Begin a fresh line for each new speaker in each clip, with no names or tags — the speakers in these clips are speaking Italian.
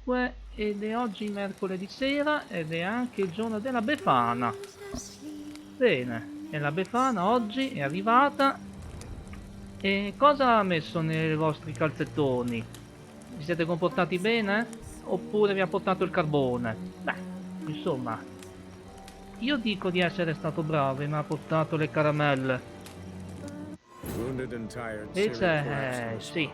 5 ed è oggi mercoledì sera ed è anche il giorno della Befana. Bene, e la Befana oggi è arrivata e cosa ha messo nei vostri calzettoni? Vi siete comportati bene? Oppure vi ha portato il carbone? Beh, insomma, io dico di essere stato bravo e mi ha portato le caramelle. Invece, sì,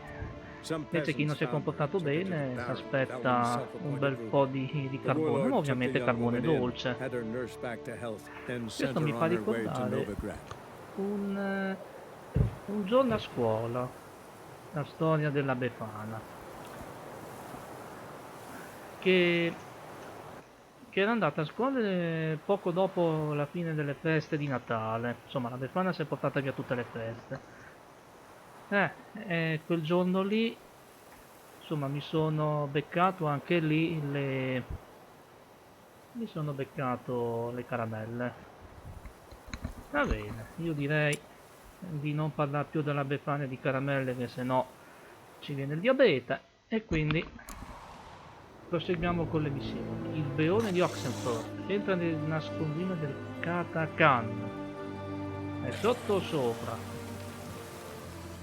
invece chi non si è comportato bene si aspetta un bel po' di carbone, ma ovviamente carbone dolce. Questo mi fa ricordare un, eh, un giorno a scuola, la storia della Befana, che, che era andata a scuola poco dopo la fine delle feste di Natale. Insomma, la Befana si è portata via tutte le feste. Quel giorno lì, insomma, mi sono beccato anche lì mi sono beccato le caramelle. Va bene, io direi di non parlare più della Befana e di caramelle, che se no ci viene il diabete, e quindi proseguiamo con le missioni. Il beone di Oxenford entra nel nascondino del Katakan. È sotto o sopra?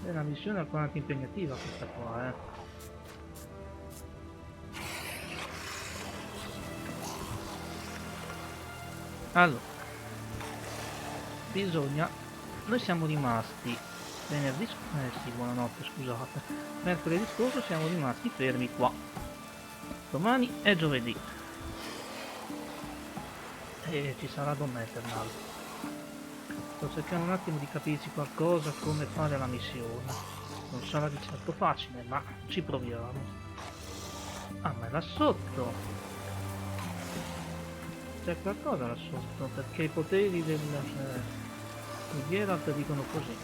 È una missione alquanto impegnativa questa qua, eh. Allora, bisogna... Noi siamo rimasti venerdì... sì, buonanotte, scusate. Mercoledì scorso siamo rimasti fermi qua. Domani è giovedì. E ci sarà Don Eternal. Sto cercando un attimo di capirci qualcosa come fare la missione. Non sarà di certo facile, ma ci proviamo. Ah, ma è là sotto! C'è qualcosa là sotto, perché i poteri di Geralt dicono così.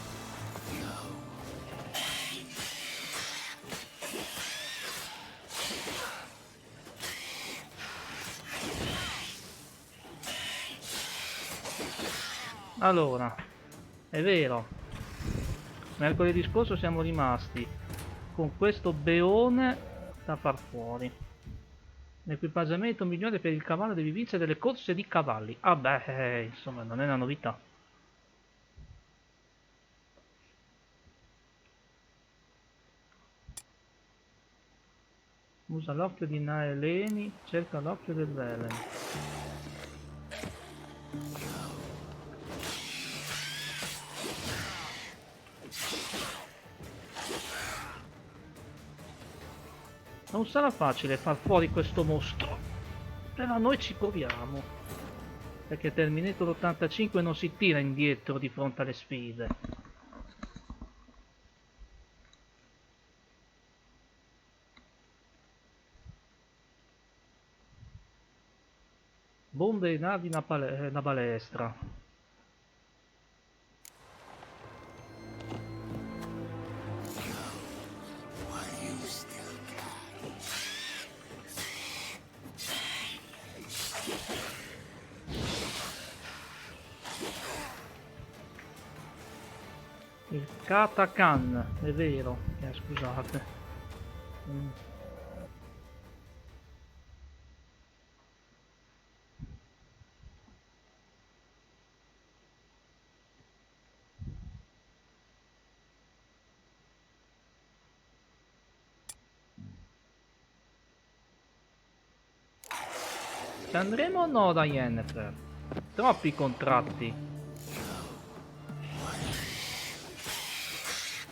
Allora, è vero, mercoledì scorso siamo rimasti con questo beone da far fuori. L'equipaggiamento migliore per il cavallo devi vincere delle corse di cavalli. Ah beh, insomma, non è una novità. Usa l'occhio di Naeleni, cerca l'occhio del Velen. Non sarà facile far fuori questo mostro, però noi ci proviamo, perché Terminator 85 non si tira indietro di fronte alle sfide. Bombe e navi na balestra. Il Katakan, è vero, scusate. Mm. Ci andremo o no da Yennefer? Troppi contratti.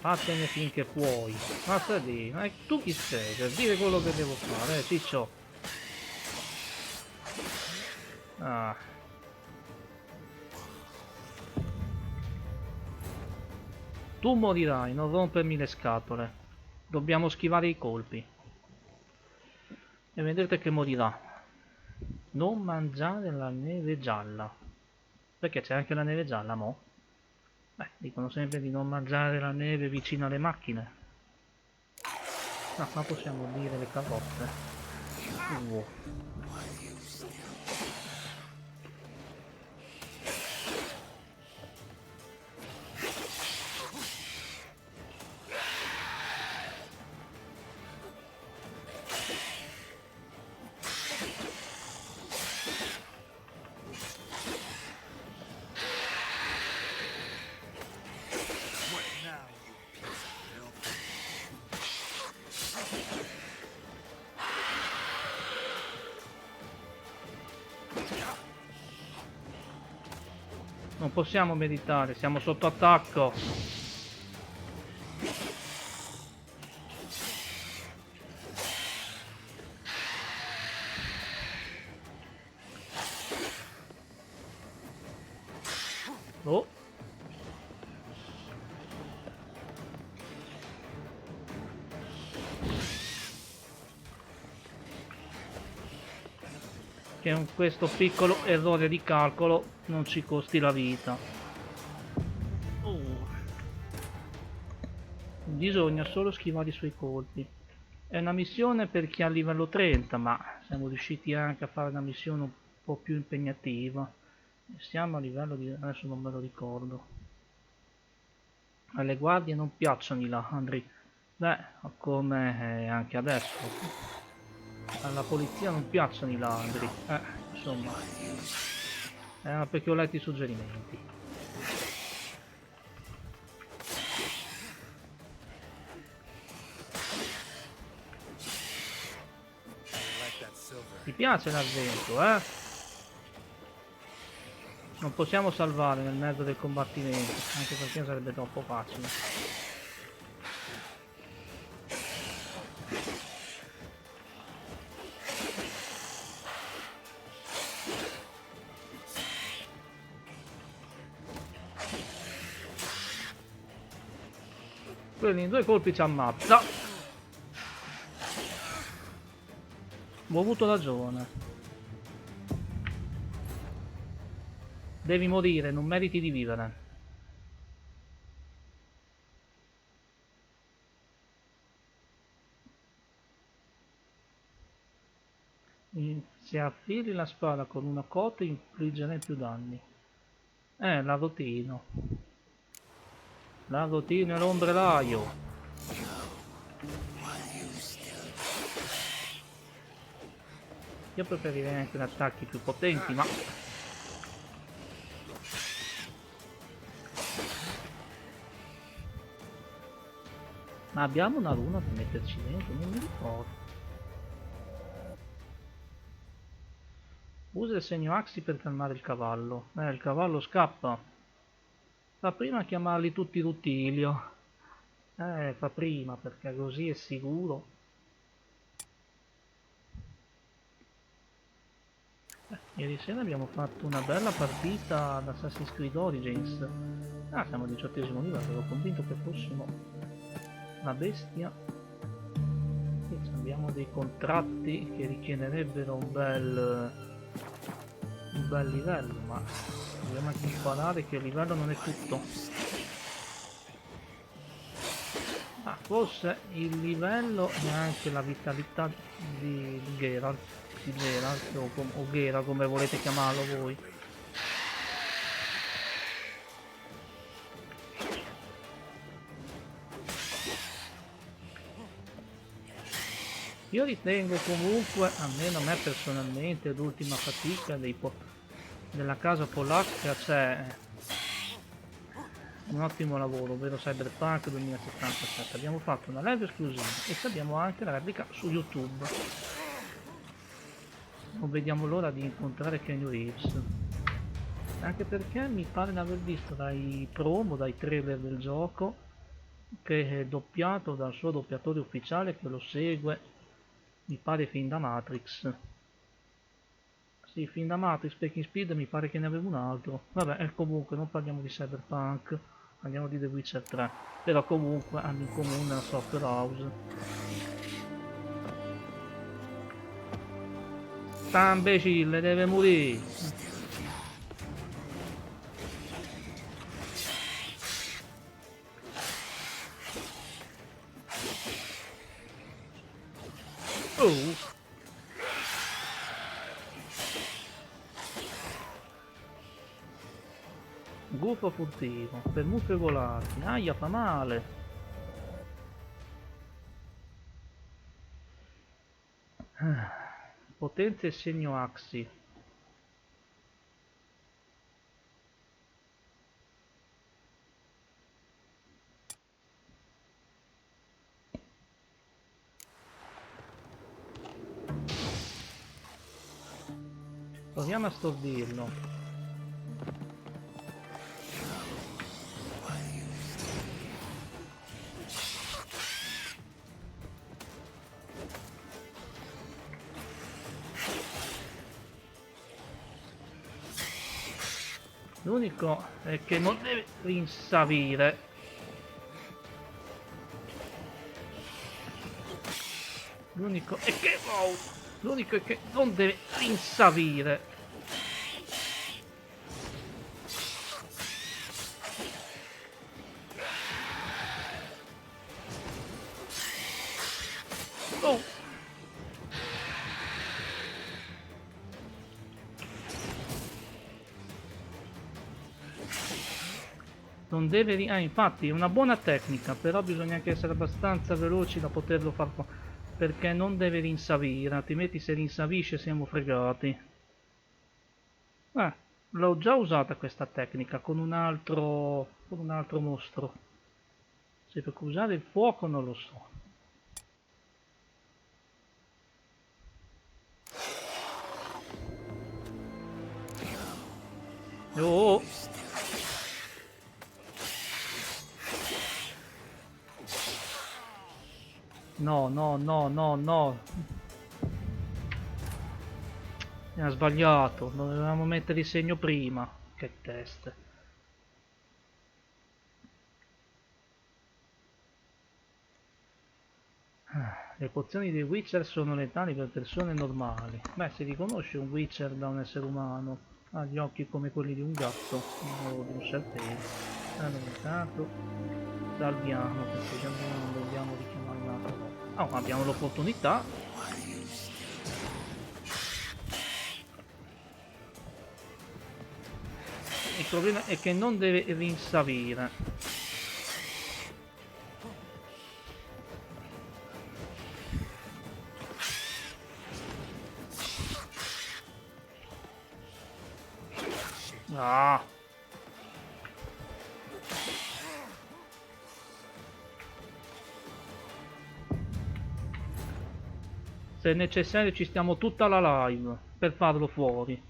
Vattene finché puoi. Basta lì. Ma tu chi sei? Per dire quello che devo fare, ciccio. Ah. Tu morirai, non rompermi le scatole. Dobbiamo schivare i colpi. E vedrete che morirà. Non mangiare la neve gialla. Perché c'è anche la neve gialla, mo? Beh, dicono sempre di non mangiare la neve vicino alle macchine. Ah, qua possiamo dire le carote. Wow. Non possiamo meditare, siamo sotto attacco. Oh. Che questo piccolo errore di calcolo non ci costi la vita. Bisogna solo schivare i suoi colpi. È una missione per chi ha livello 30, ma siamo riusciti anche a fare una missione un po' più impegnativa. Siamo a livello di... adesso non me lo ricordo. Alle guardie non piacciono i ladri. Beh, come anche adesso. Alla polizia non piacciono i ladri. Insomma. Perché ho letto i suggerimenti. Ti piace l'argento, eh? Non possiamo salvare nel mezzo del combattimento, anche perché sarebbe troppo facile. Quelli in 2 colpi ci ammazza. Ho avuto ragione. Devi morire, non meriti di vivere. Se affili la spada con una cotta infliggerai più danni. La routine. La routine è l'ombrelaio. Io preferirei anche attacchi più potenti, ma... Ma abbiamo una runa per metterci dentro? Non mi ricordo. Usa il segno Axi per calmare il cavallo. Il cavallo scappa. Fa prima a chiamarli tutti Rutilio. Fa prima, perché così è sicuro. Ieri sera abbiamo fatto una bella partita ad Assassin's Creed Origins. Siamo al 18° livello, ero convinto che fossimo una bestia. Abbiamo dei contratti che richiederebbero un bel livello, ma dobbiamo anche imparare che il livello non è tutto. Forse il livello e anche la vitalità di Geralt, o Gera come volete chiamarlo voi. Io ritengo comunque, almeno a me personalmente, l'ultima fatica della casa polacca c'è un ottimo lavoro, ovvero Cyberpunk 2077. Abbiamo fatto una live esclusiva e abbiamo anche la replica su YouTube. Non vediamo l'ora di incontrare Keanu Reeves. Anche perché mi pare di aver visto dai promo, dai trailer del gioco, che è doppiato dal suo doppiatore ufficiale che lo segue, mi pare fin da Matrix. Sì, fin da Matrix, Breaking Speed mi pare che ne avevo un altro. Vabbè, e comunque non parliamo di Cyberpunk, parliamo di The Witcher 3. Però comunque hanno in comune la software house. Sta imbecille, deve morire! Oh! Gufo furtivo, per muffe volanti, aia fa male! Potenza e segno Axi. Proviamo a stordirlo. L'unico è che non deve rinsavire. L'unico è che... Oh, l'unico è che non deve rinsavire. Oh. Non deve infatti è una buona tecnica, però bisogna anche essere abbastanza veloci da poterlo far perché non deve rinsavire, altrimenti se rinsavisce siamo fregati. L'ho già usata questa tecnica con un altro mostro. Se per usare il fuoco non lo so. Oh! No, no, no, no, no. Mi ha sbagliato. Dovevamo mettere il segno prima. Che teste. Le pozioni dei Witcher sono letali per persone normali. Beh, si riconosce un Witcher da un essere umano. Ha gli occhi come quelli di un gatto o di un serpente. Hanno notato. Salviamo, perché già non dobbiamo richiamare un'altra volta. Oh, abbiamo l'opportunità. Il problema è che non deve rinsavire. Ah! Se è necessario ci stiamo tutta la live per farlo fuori.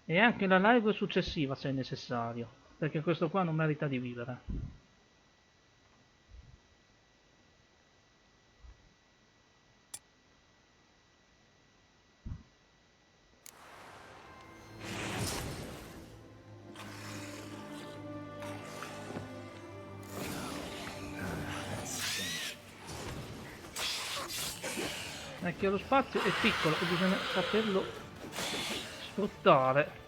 E anche la live successiva se è necessario. Perché questo qua non merita di vivere. È che lo spazio è piccolo e bisogna saperlo sfruttare.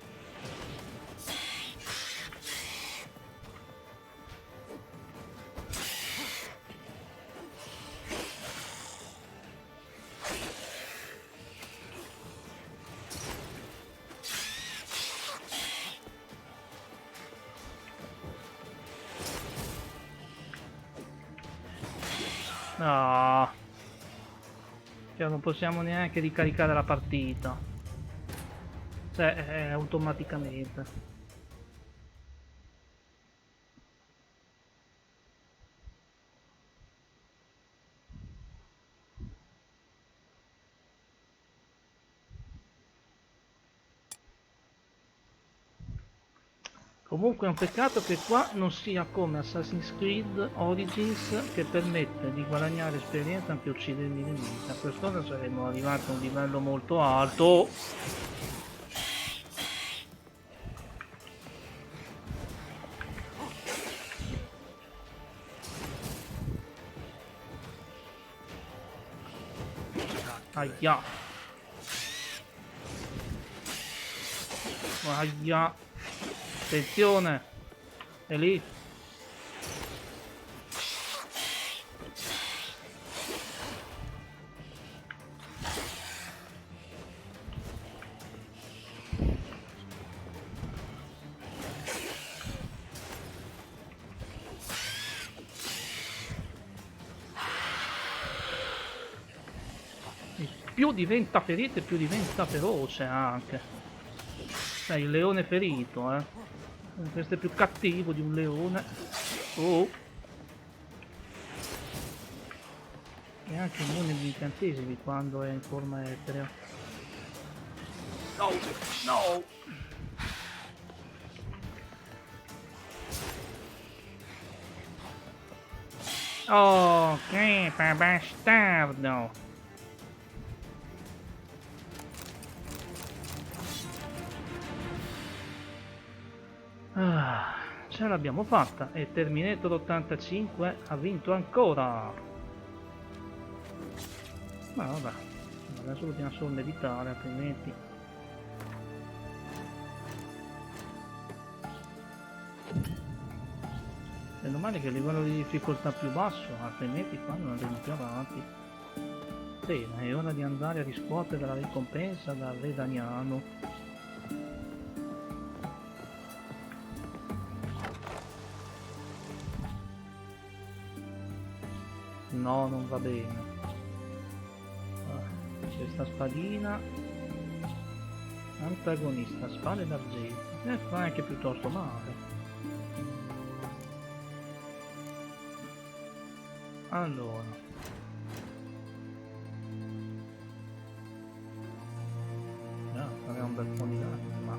Ah, cioè non possiamo neanche ricaricare la partita. Cioè, automaticamente. Comunque è un peccato che qua non sia come Assassin's Creed Origins che permette di guadagnare esperienza anche uccidendo i nemici. A quest'ora saremmo arrivati a un livello molto alto. Aia. Aia. Attenzione. È lì. Più diventa ferito e più diventa feroce anche. Il leone ferito, eh. Questo è più cattivo di un leone. Oh. E anche immune agli incantesimi quando è in forma eterea. No, no. Oh, che bastardo. Ah, ce l'abbiamo fatta e Terminator 85 ha vinto ancora. Ma vabbè, adesso dobbiamo solo meditare, altrimenti... Meno male che il livello di difficoltà più basso, altrimenti qua non andremo più avanti. Bene, è ora di andare a riscuotere la ricompensa dal re Daniano. No, non va bene. Questa spadina, antagonista, spade d'argento, e fa anche piuttosto male. Allora, farei un bel po' di danni, ma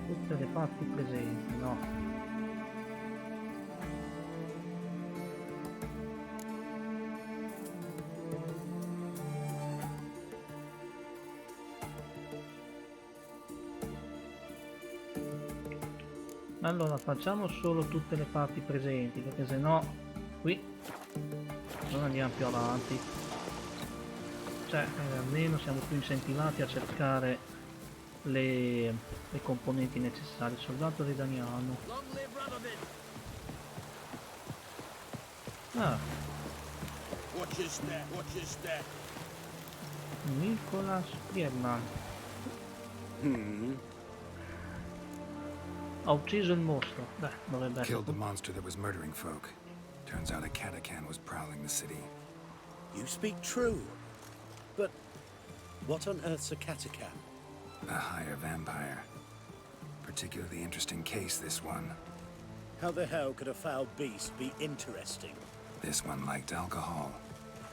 tutte le parti presenti, no. Allora facciamo solo tutte le parti presenti, perché se no qui non andiamo più avanti. Cioè almeno siamo più incentivati a cercare le componenti necessarie. Soldato di Daniano. Ah, Nicolas Bierman. Ha ucciso il mostro. Beh, dovrebbe essere.
Killed the monster that was murdering folk. Turns out a catachan was prowling the city.
You speak true. But what on earth's a catachan?
A higher vampire. Particularly interesting case, this one.
How the hell could a foul beast be interesting?
This one liked alcohol.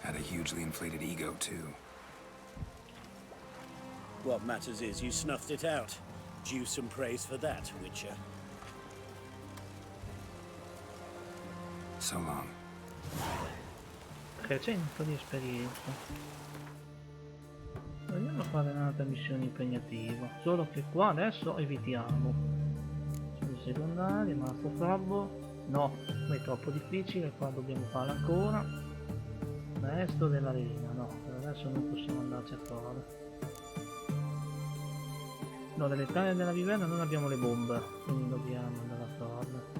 Had a hugely inflated ego, too.
What matters is you snuffed it out. Due some praise for that, Witcher.
So long.
300 di esperienza. Vogliamo fare un'altra missione impegnativa. Solo che qua adesso evitiamo. Missioni secondarie, Master Trouble. No, è troppo difficile, qua dobbiamo farla ancora. Maestro dell'arena, no, per adesso non possiamo andarci a fare. No, delle tane della viverna non abbiamo le bombe, quindi dobbiamo andare a farle.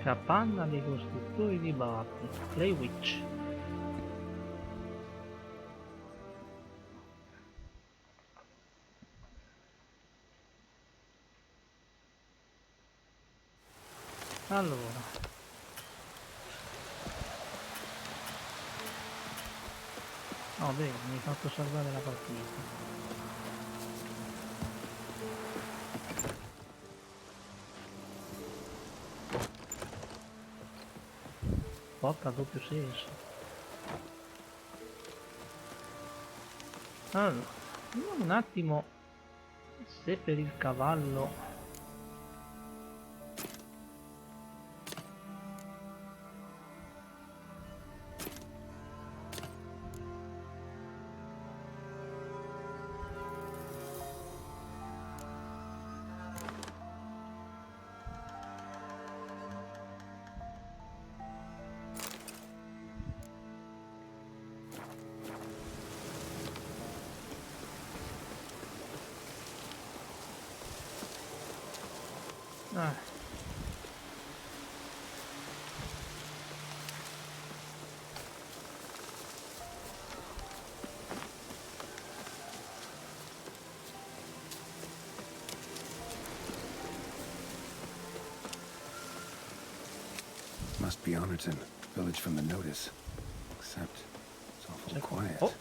Capanna dei costruttori di barche, Play Witch. Allora, no, bene, mi hai fatto salvare la partita. Porta a doppio senso. Allora, vediamo un attimo se per il cavallo
must be Honorton, village from the notice. Except it's awful quiet.
Oh!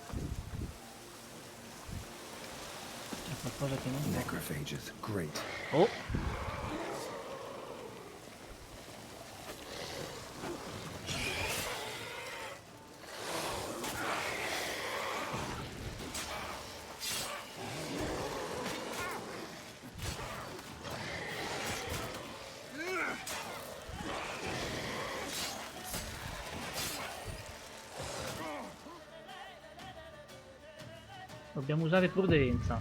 C'è qualcosa che non so.
Necrophages, great.
Oh! Dobbiamo usare prudenza.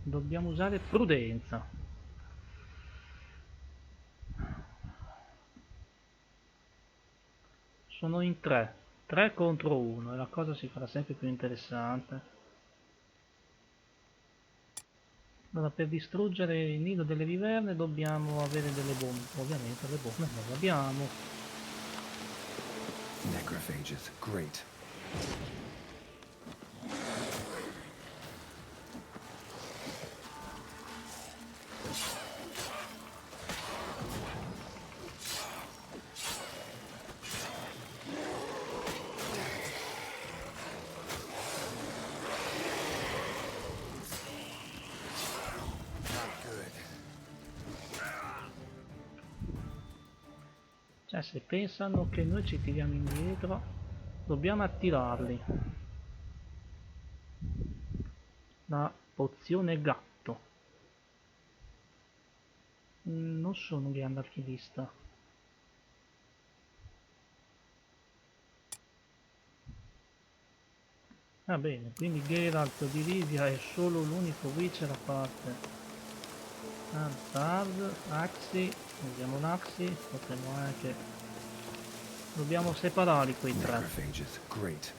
Dobbiamo usare prudenza. Sono in 3. 3 contro 1 e la cosa si farà sempre più interessante. Allora, per distruggere il nido delle viverne dobbiamo avere delle bombe. Ovviamente le bombe non le abbiamo.
Necrophages, great.
Cioè, se pensano che noi ci tiriamo indietro, dobbiamo attirarli. La pozione gatto. Non sono un grande archivista. Va bene, quindi Geralt di Rivia è solo l'unico witcher a parte Zard, Axi, usiamo l'Axi, potremmo anche... Dobbiamo separarli quei tre.
Necrophages, great.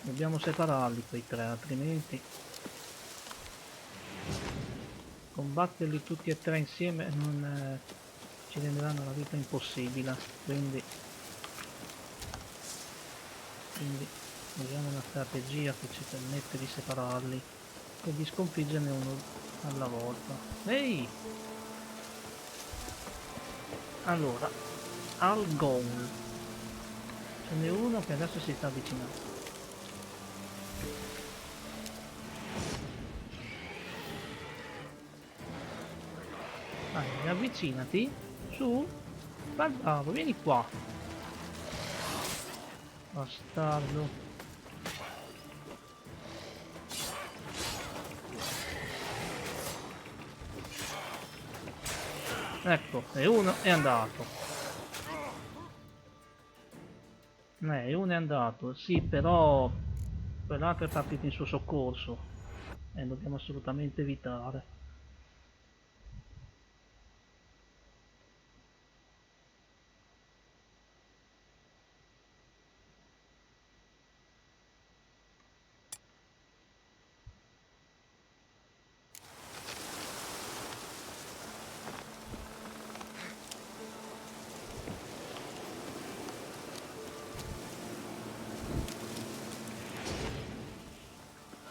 Dobbiamo separarli quei tre, altrimenti combatterli tutti e tre insieme non ci renderanno la vita impossibile. Quindi usiamo una strategia che ci permette di separarli e di sconfiggerne uno alla volta. Ehi! Allora, al gong. Ce n'è uno che adesso si sta avvicinando. Dai, avvicinati. Su. Bravo, vieni qua. Bastardo. Ecco, e uno è andato. Uno è andato. Sì, però quell'altro è partito in suo soccorso. E dobbiamo assolutamente evitare.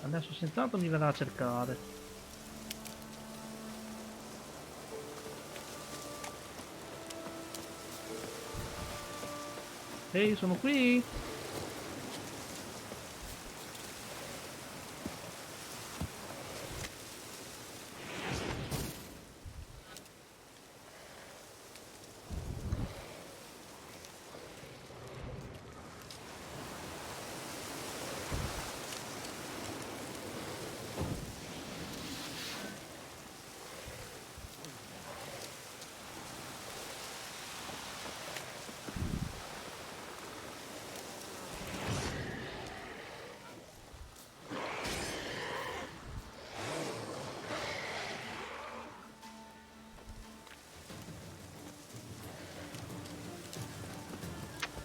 Adesso senz'altro mi verrà a cercare. Ehi, sono qui!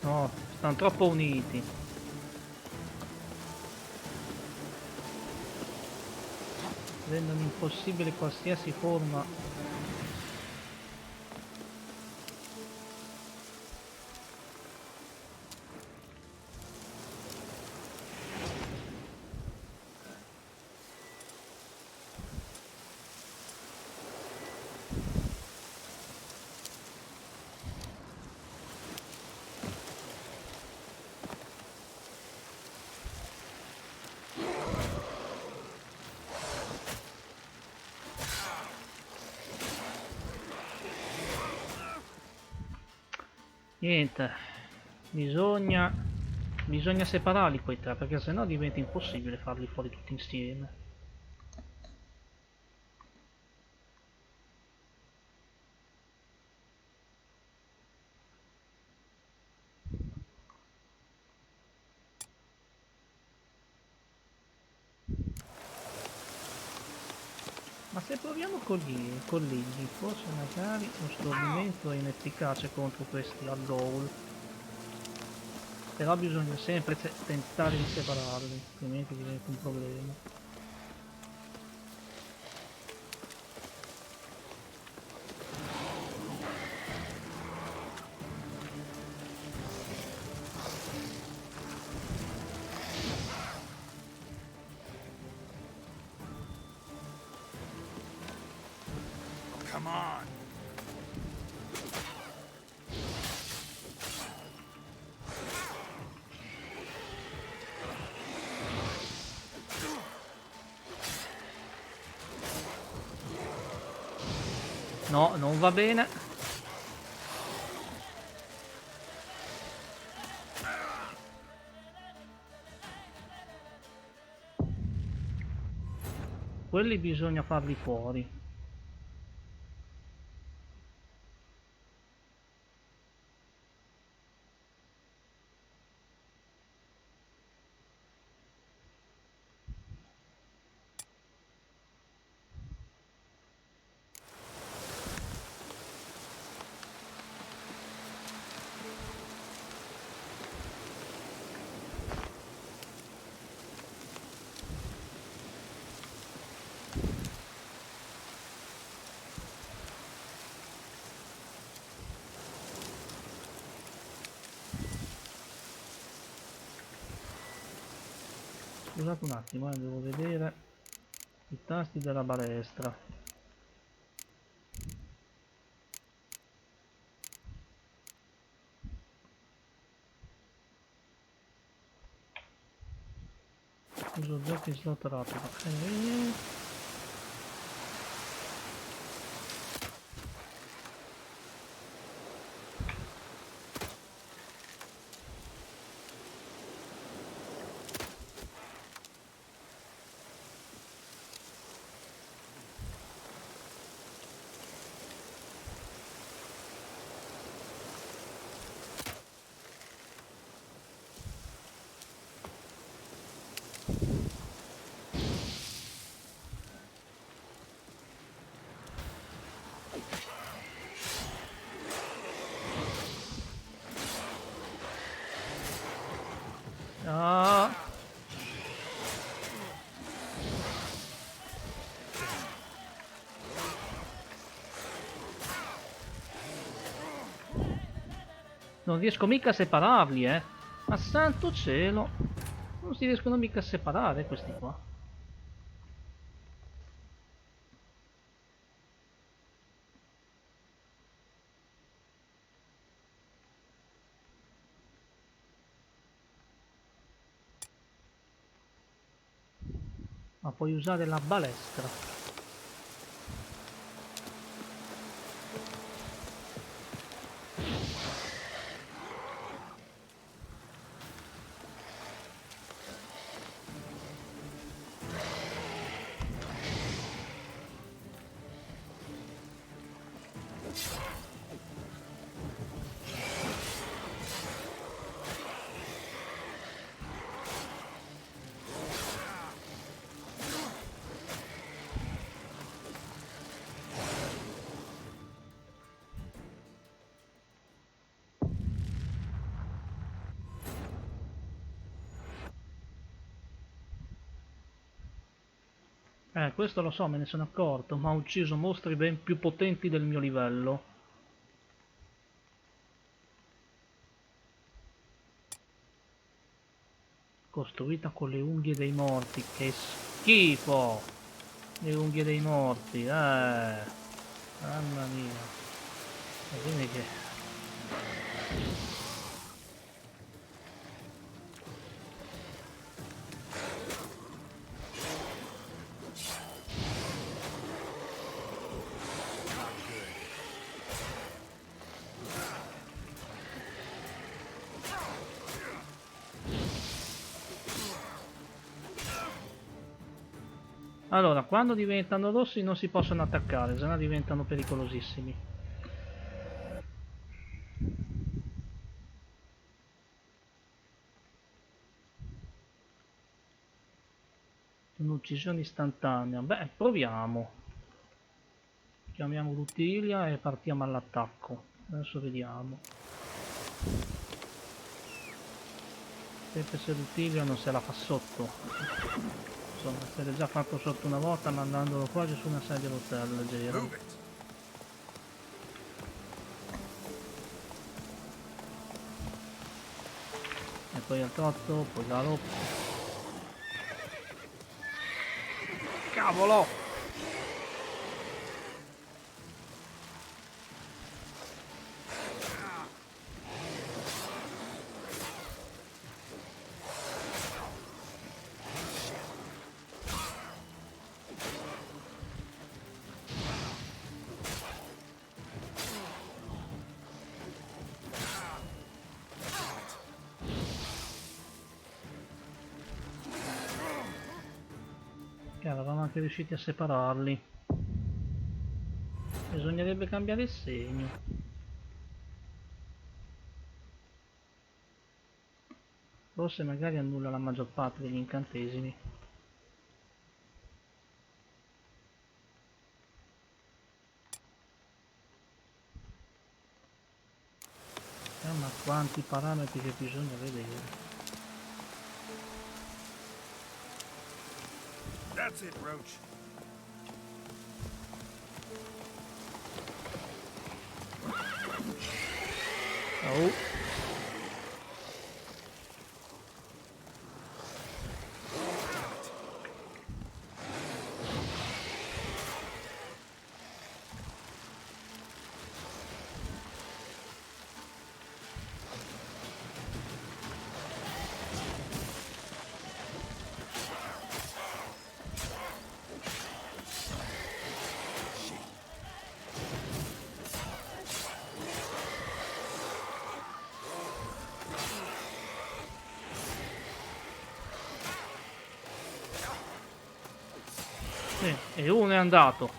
No, stanno troppo uniti. Rendono impossibile qualsiasi forma. Niente, bisogna separarli quei tre, perché sennò diventa impossibile farli fuori tutti insieme. Ma se proviamo con l'Iggy, forse magari lo stordimento è inefficace contro questi Allowl. Però bisogna sempre tentare di separarli, altrimenti diventa un problema.
Come on.
No, non va bene. Quelli bisogna farli fuori. Scusate un attimo, devo vedere i tasti della balestra. Uso oggetti slot rapido. Ok. Ah, non riesco mica a separarli, eh. Ma santo cielo. Non si riescono mica a separare questi qua. Ma puoi usare la balestra. Questo lo so, me ne sono accorto, ma ho ucciso mostri ben più potenti del mio livello. Costruita con le unghie dei morti, che schifo! Le unghie dei morti, mamma mia. E quindi che... Allora, quando diventano rossi non si possono attaccare, sennò diventano pericolosissimi. Un'uccisione istantanea. Beh, proviamo. Chiamiamo l'Utilia e partiamo all'attacco. Adesso vediamo. Sempre se l'Utilia non se la fa sotto. Insomma, se l'è già fatto sotto una volta mandandolo quasi su una sedia d'hotel leggera.
Move it.
E poi al trotto, poi galoppo. Cavolo! Che eravamo anche riusciti a separarli. Bisognerebbe cambiare il segno. Forse magari annulla la maggior parte degli incantesimi. Ma quanti parametri che bisogna vedere.
That's it, Roach.
Oh! Sì, e uno è andato.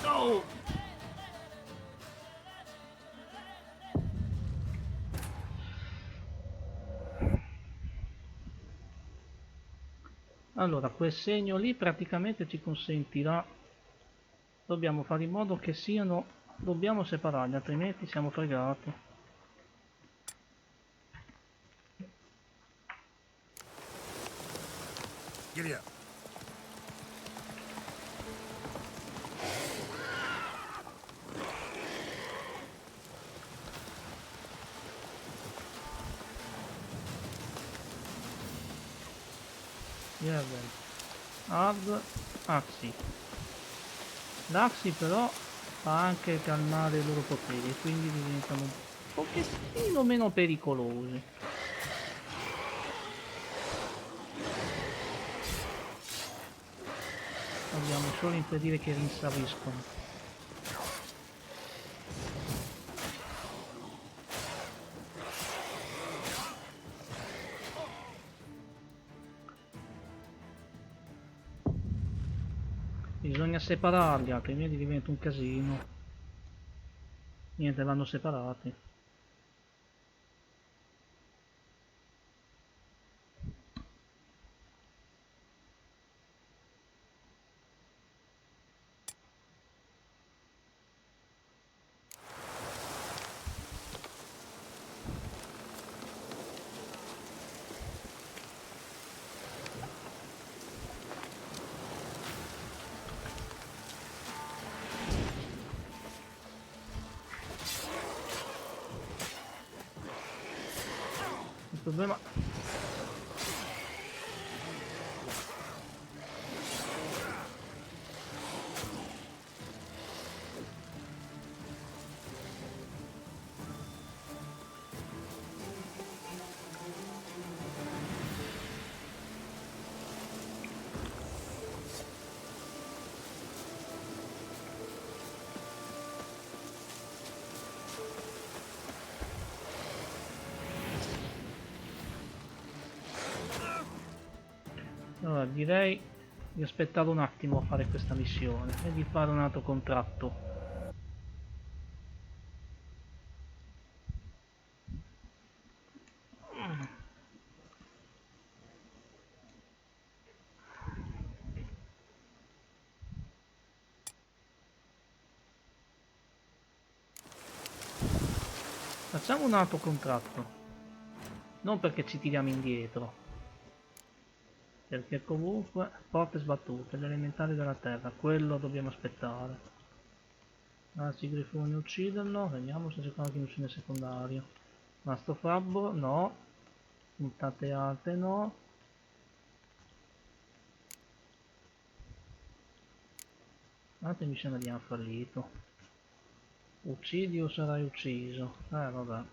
Oh! Allora, quel segno lì praticamente ci consentirà. Dobbiamo fare in modo che siano. Dobbiamo separarli, altrimenti siamo fregati.
Giddy up.
Hard Axi. L'Axi però fa anche calmare i loro poteri e quindi diventano un pochettino meno pericolosi. Dobbiamo solo impedire che rinsaviscono. Bisogna separarli, altrimenti diventa un casino. Niente, vanno separati. Il problema. Allora direi di aspettare un attimo a fare questa missione e di fare un altro contratto. Facciamo un altro contratto, non perché ci tiriamo indietro, perché comunque porte sbattute, l'elementare della terra, quello dobbiamo aspettare. Anzi, grifoni ucciderlo, vediamo se c'è qualche missione secondaria. Mastro Fabbro, no. Puntate alte, no. Altre missioni abbiamo fallito. Uccidi o sarai ucciso. Vabbè.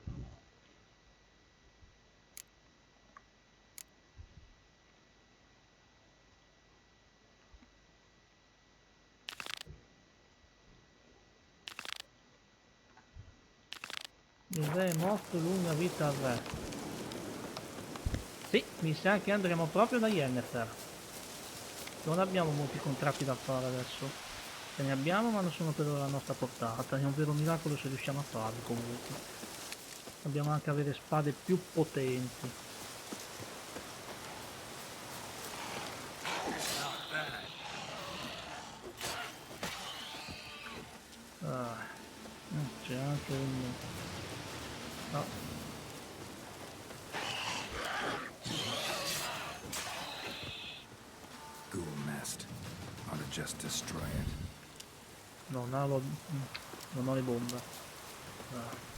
Il re è morto, lunga vita al re. Sì, mi sa che andremo proprio da Yennefer. Non abbiamo molti contratti da fare adesso. Ce ne abbiamo ma non sono per ora alla nostra portata. È un vero miracolo se riusciamo a farli comunque. Dobbiamo anche avere spade più potenti. Ah, c'è anche un... no.
Ghoul nest. Ought to just destroy it.
Non ho le bombe. Ah.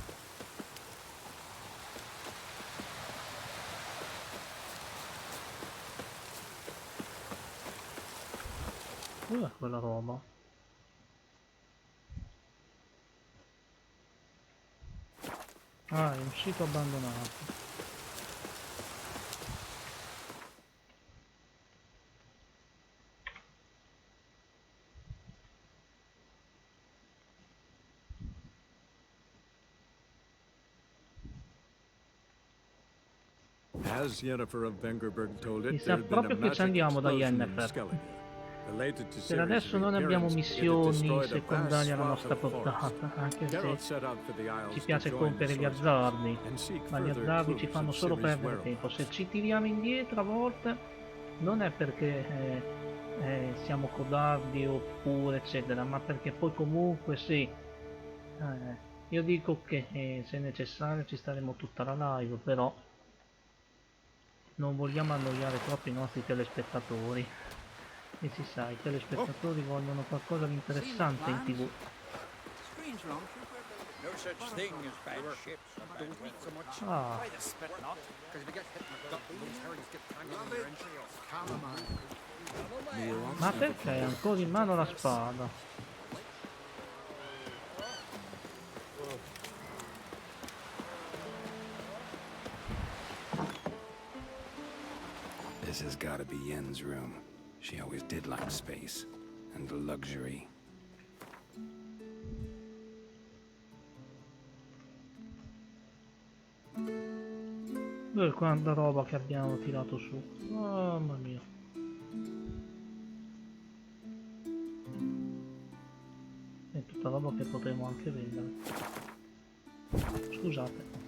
Quella roba. Ah, è un sito abbandonato.
As Yennefer of Vengerberg told
Mi
it,
sa
there had been a
proprio che ci
magic
andiamo da
explosion in
Yennefer.
Skellige. Related to
Per
series
adesso
of
non abbiamo
appearance, it had
missioni
destroyed a vast
secondarie alla
swath
nostra
of forest.
portata, anche se
Geralt set out for the
ci
Isles to
piace
join the
compiere gli
sorcerers
azzardi,
and seek
ma gli
further
azzardi ci
clues
fanno
of
solo
Ciri's
perdere tempo.
whereabouts.
Se ci tiriamo indietro a volte non è perché siamo codardi oppure eccetera, ma perché poi comunque sì, io dico che se necessario ci staremo tutta la live, però non vogliamo annoiare troppo i nostri telespettatori. E si sa, i telespettatori vogliono qualcosa di interessante in TV.
No such thing as bad ships and bad weather.
Ah,
Why the spit not? Because if you get hit in the gut, those herrings get tangled in your entrails.
ma perché hai ancora in mano la spada?
This has gotta be Yen's room. She always did like space and luxury.
Quanta roba che abbiamo tirato su. Mamma mia. È tutta roba che potremo anche vendere. Scusate.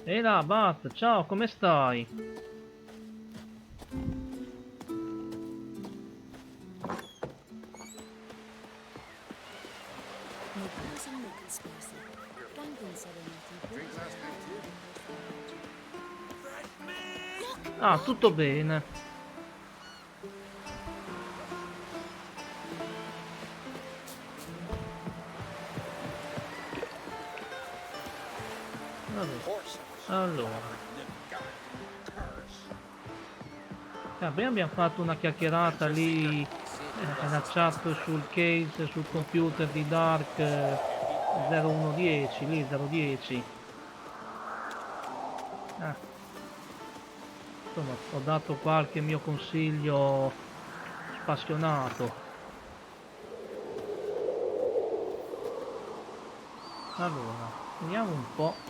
Ehi là, Bat, ciao, come stai? Ah, tutto bene. Vabbè.
Horses.
Allora,
Live guard.
Prima abbiamo fatto una chiacchierata lì nella chat sul case, sul computer di Dark 0110, lì 010. Insomma, ho dato qualche mio consiglio spassionato. Allora, vediamo un po'.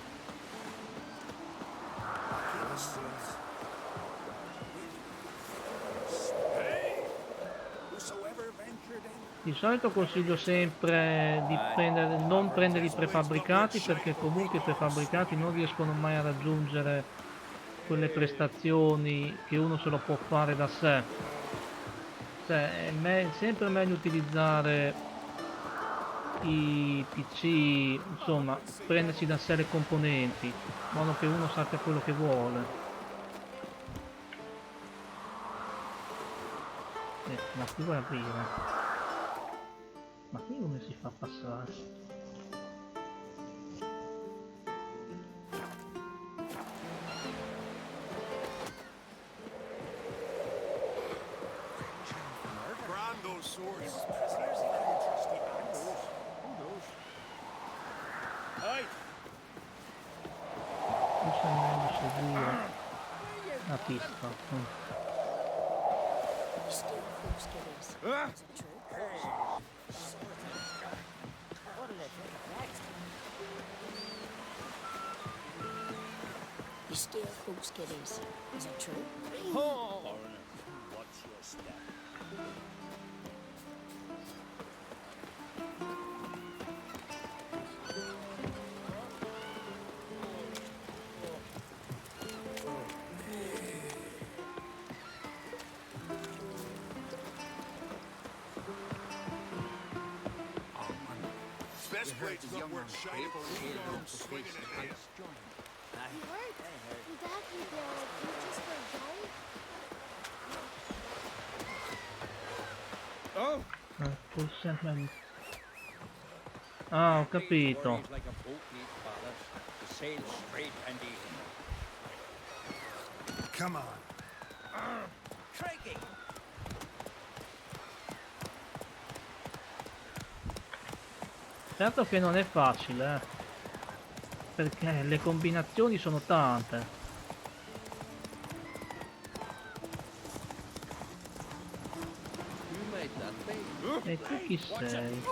Di solito consiglio sempre di non prendere i prefabbricati, perché comunque i prefabbricati non riescono mai a raggiungere quelle prestazioni che uno se lo può fare da sé. Cioè, è sempre meglio utilizzare i PC, insomma, prendersi da sé le componenti, in modo che uno sappia quello che vuole. Ma qui vuoi aprire? Ma qui come si fa a passare? Forse è meglio seguire la pista.
You steal folks' kiddies. Is it true?
What's your step? Best plate's not worth shining for swinging at you.
You heard? Your dad came there like you just for a guy.
Oh!
Forse è meglio. Ah, ho capito.
Like a boat needs ballast to sail straight and even.
Come on.
Crikey!
Certo che non è facile, perché le combinazioni sono tante.
You made that thing.
E tu chi sei?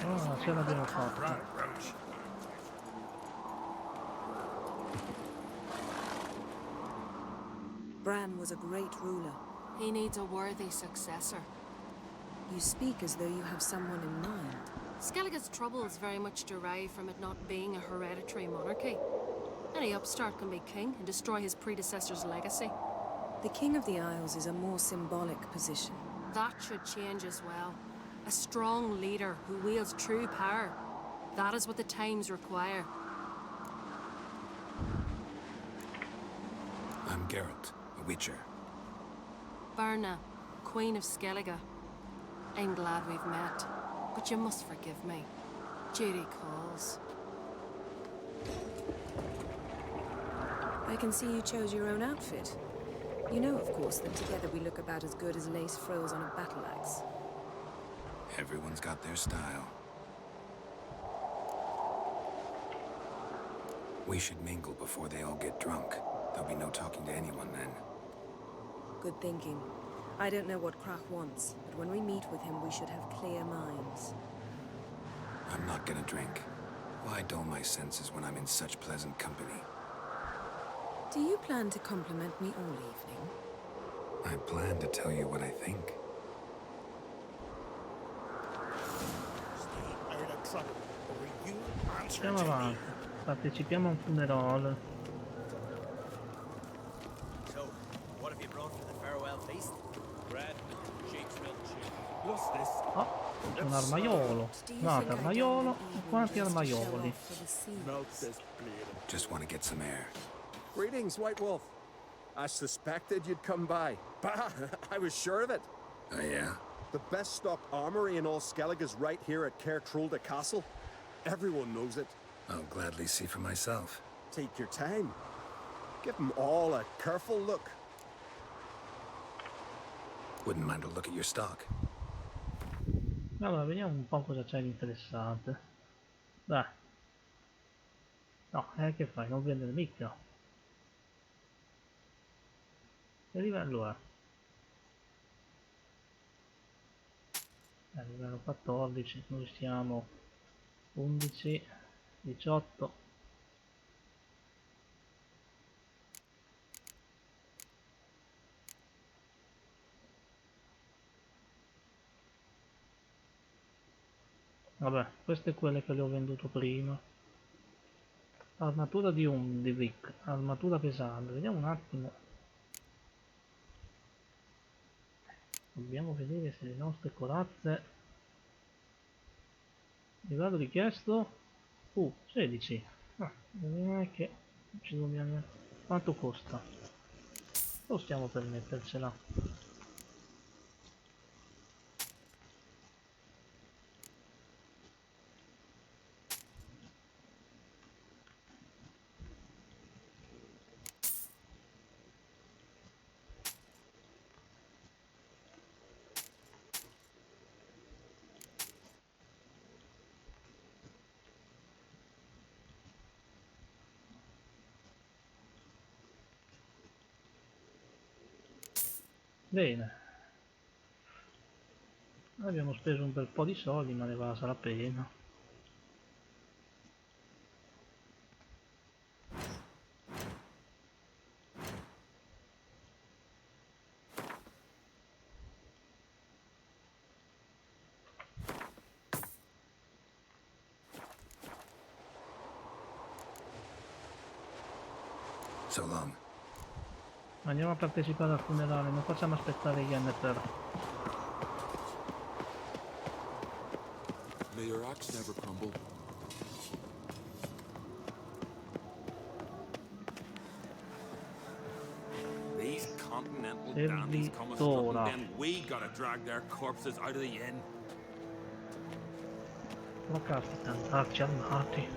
Oh, ce l'abbiamo fatta.
Bran was a great ruler.
He needs a worthy successor.
You speak as though you have someone in mind.
Skellige's troubles very much derive from it not being a hereditary monarchy. Any upstart can be king and destroy his predecessor's legacy.
The King of the Isles is a more symbolic position.
That should change as well. A strong leader who wields true power. That is what the times require.
I'm Geralt, a Witcher.
Berna, Queen of Skellige. I'm glad we've met, but you must forgive me. Duty calls.
I can see you chose your own outfit. You know, of course, that together we look about as good as lace frills on a battle axe.
Everyone's got their style. We should mingle before they all get drunk. There'll be no talking to anyone then.
Good thinking. I don't know what Krach wants, but when we meet with him, we should have clear minds.
I'm not gonna drink. Why dull my senses when I'm in such pleasant company?
Do you plan to compliment me all evening?
I plan to tell you what I think.
Stay out of trouble, or you answer
Andiamo
to me.
avanti. Partecipiamo a un funerale.
So, what have you brought for the farewell feast?
Bread, sheep's milk, chicken.
Oh, c'è un armaiolo. Un altro armaiolo. E quanti armaioli?
Just want to get some air.
Greetings, White Wolf. I suspected you'd come by. Bah, I was sure of it.
Oh, yeah?
The best stock armory in all Skellig is right here at Caer Trolde Castle. Everyone knows it.
I'll gladly see for myself.
Take your time. Give them all a careful look.
Wouldn't mind a look at your stock.
Allora, vediamo un po' cosa c'è di interessante. Dai. No, che fai? Non vendere mica. Che livello è? Livello 14, noi siamo 11, 18. Vabbè, queste quelle che le ho venduto prima. Armatura di Vic, armatura pesante, vediamo un attimo. Dobbiamo vedere se le nostre corazze. Livello richiesto 16. Non è che ci dobbiamo. Quanto costa? Possiamo permettercela. Bene, abbiamo speso un bel po' di soldi, ma ne valsa la pena.
So long.
Andiamo a partecipare al funerale, non facciamo aspettare Yennefer.
May your axe never crumble.
These continental dandies come a strutting, then we gotta drag their corpses out of the inn.
Ma caspita, andarci armati.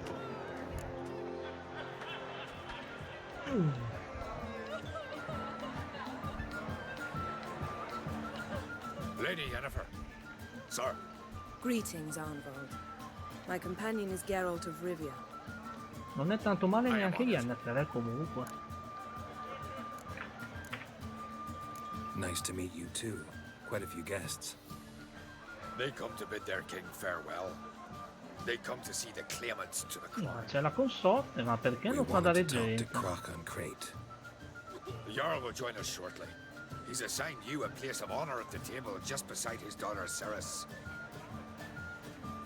Lady Yennefer. Sir.
Greetings, Arnvold. My companion is Geralt of Rivia.
Non è tanto male neanche Yennefer, comunque.
Nice to meet you too. Quite a few guests.
They come to bid their king farewell. They come to see the claimants to the
Ma
crown.
c'è la consorte, ma perché
We
non fa
wanted
dare
to talk to
gente?
Croc on Crate.
The Jarl will join us shortly. He's assigned you a place of honor at the table just beside his daughter Ceres.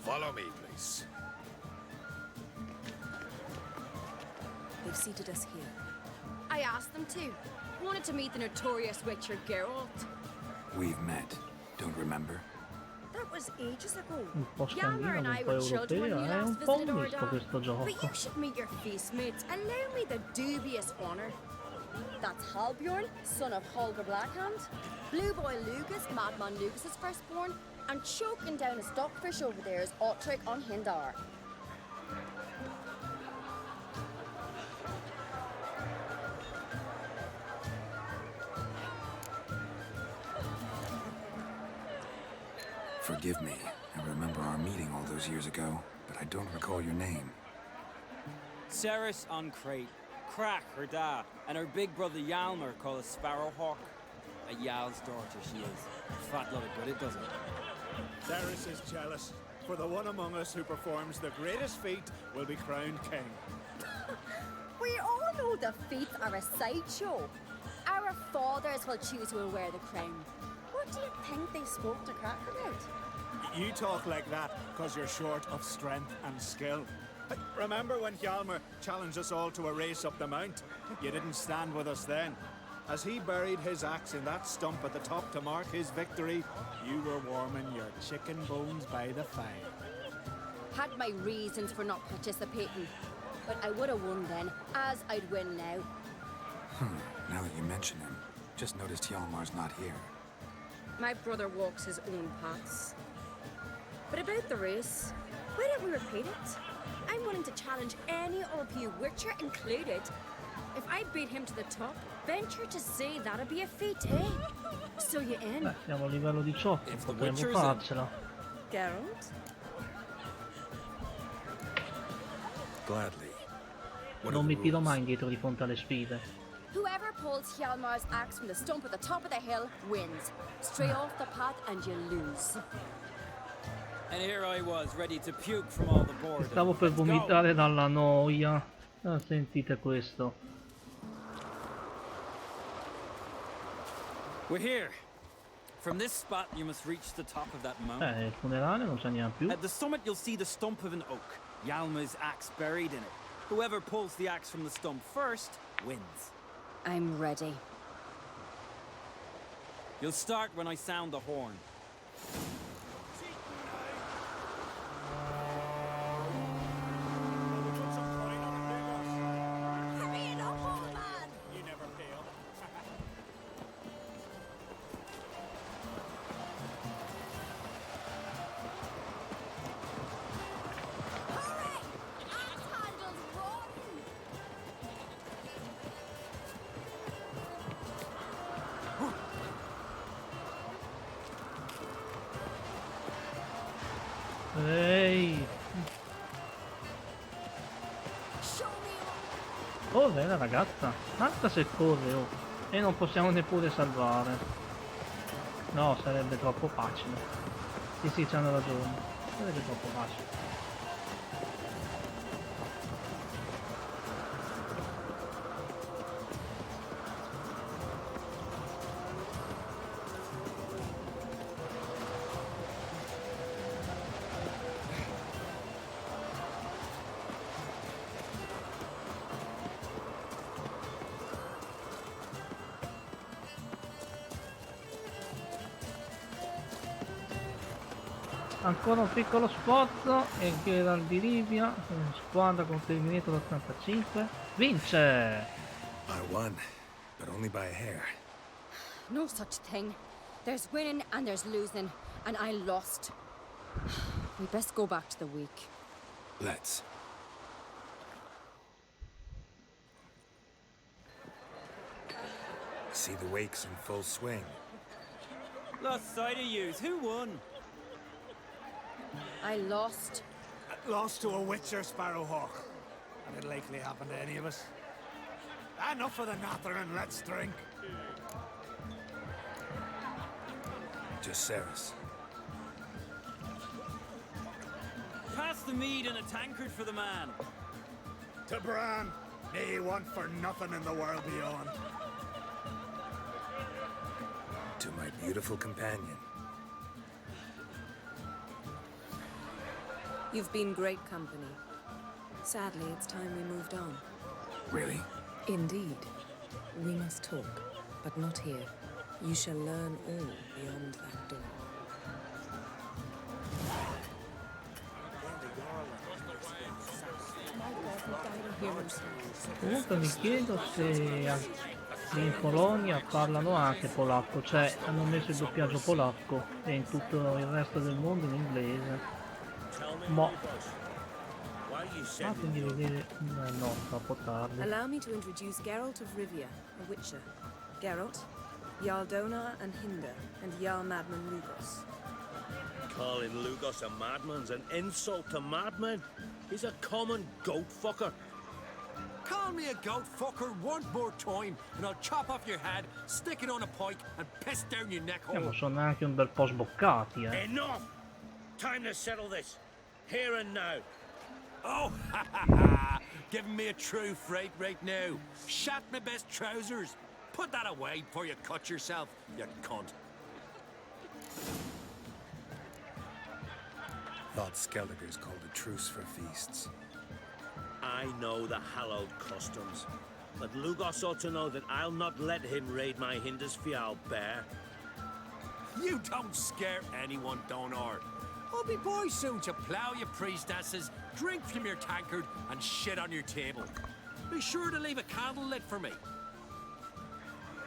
Follow me, please.
They've seated us here.
I asked them to. Wanted to meet the notorious Witcher Geralt.
We've met. Don't remember?
That was ages ago.
Un po'
Yammer and
scandinavo,
I
un po'
were children when
europea,
you
è
last
un po'
visited
un misto
Ordar.
questo gioco.
But you should meet your feast mates. Allow me the dubious honor. That's Halbjorn, son of Holger Blackhand. Blue Boy Lucas, Madman Lucas's firstborn. And choking down a stockfish over there is Ottrick on Hindar.
Forgive me. I remember our meeting all those years ago, but I don't recall your name.
Ceres on Crate, Crack her da, and her big brother Yalmer called a Sparrowhawk. A Yal's daughter she is. Fat lot of good it doesn't.
Ceres is jealous, for the one among us who performs the greatest feat will be crowned king.
We all know the feats are a sideshow. Our fathers will choose who will wear the crown. What do you think they spoke to Crack about?
You talk like that because you're short of strength and skill. Remember when Hjalmar challenged us all to a race up the mount? You didn't stand with us then. As he buried his axe in that stump at the top to mark his victory, you were warming your chicken bones by the fire.
Had my reasons for not participating, but I would have won then, as I'd win now.
Now that you mention him, just noticed Hjalmar's not here.
My brother walks his own paths. But about the race, why don't we repeat it? I'm willing to challenge any of you, Witcher included. If I beat him to the top, venture to say that'd be a feat, eh? So you in?
Beh, siamo a livello 18, potremmo farcela.
Geralt?
Gladly.
Non mi tiro mai indietro di fronte alle sfide.
Whoever pulls Hjalmar's axe from the stump at the top of the hill wins. Stray off the path and you lose.
And here I was, ready to puke from all the boredom.
Stavo per vomitare dalla noia. Ah, sentite questo.
We're here. From this spot, you must reach the top of that mountain.
Il funerale non ci andiamo più.
At the summit, you'll see the stump of an oak. Hjalmar's axe buried in it. Whoever pulls the axe from the stump first wins.
I'm ready.
You'll start when I sound the horn.
You never fail.
Ehi! Corre la ragazza! Basta se corre, oh! E non possiamo neppure salvare. No, sarebbe troppo facile. Sì, c'hanno ragione. Sarebbe troppo facile. Ancora un piccolo sforzo e Geralt di Rivia, squadra con Terminator 85, vince!
I won, but only by a hair.
No such thing. There's winning and there's losing, and I lost. We best go back to the week.
Let's. See the wakes in full swing.
Lost sight of yous. Who won?
I lost.
Lost to a Witcher, Sparrowhawk. And it'll likely happen to any of us. Enough of the natter and let's drink.
Just Ceres.
Pass the mead and a tankard for the man.
To Bran, may he want for nothing in the world beyond.
To my beautiful companion.
You've been great company. Sadly, it's time we moved on.
Really?
Indeed. We must talk, but not here. You shall learn all beyond that door.
Comunque mi chiedo se in Polonia parlano anche polacco, cioè hanno messo il doppiaggio polacco e in tutto il resto del mondo in inglese. Fatemi vedere. No, troppo tardi.
Allow me to introduce Geralt of Rivia, a Witcher. Geralt, Jarl Donar and Hinder, and Jarl Madman Lugos.
Calling Lugos a madman's an insult to madmen. He's a common goat fucker.
Call me a goat fucker one more time, and I'll chop off your head, stick it on a pike, and piss down your neck hole.
Ma sono anche un bel po' sboccati,
Enough! Time to settle this. Here and now.
Oh, ha ha ha! Giving me a true fright right now. Shat my best trousers. Put that away before you cut yourself, you cunt.
Thought Skellige's called a truce for feasts.
I know the hallowed customs. But Lugos ought to know that I'll not let him raid my Hindusfial bear.
You don't scare anyone, Donar. I'll be boy soon to plough your priestesses, drink from your tankard, and shit on your table. Be sure to leave a candle lit for me.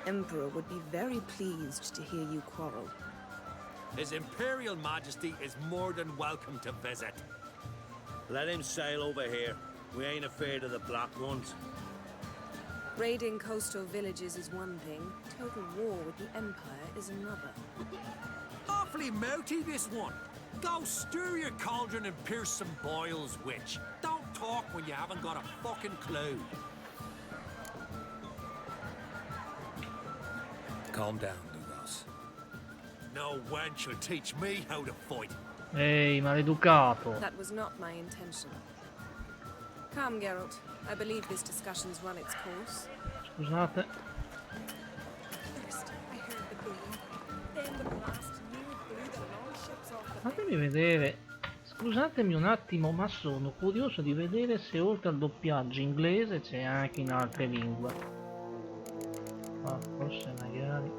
Emperor would be very pleased to hear you quarrel.
His Imperial Majesty is more than welcome to visit.
Let him sail over here. We ain't afraid of the black ones.
Raiding coastal villages is one thing. Total war with the Empire is another.
Awfully mouty, this one. Go stir your cauldron and pierce some boils, witch. Don't talk when you haven't got a fucking clue. Calm down, Lugos. No wench will teach me how to fight.
Ehi, maleducato.
That was not my intention. Come, Geralt. I believe this discussion's run its course.
Scusate.
First, I heard the boom. Then the blast blew the long ships off the
Fatemi vedere. Scusatemi un attimo, ma sono curioso di vedere se oltre al doppiaggio inglese c'è anche in altre lingue. Ah, forse magari.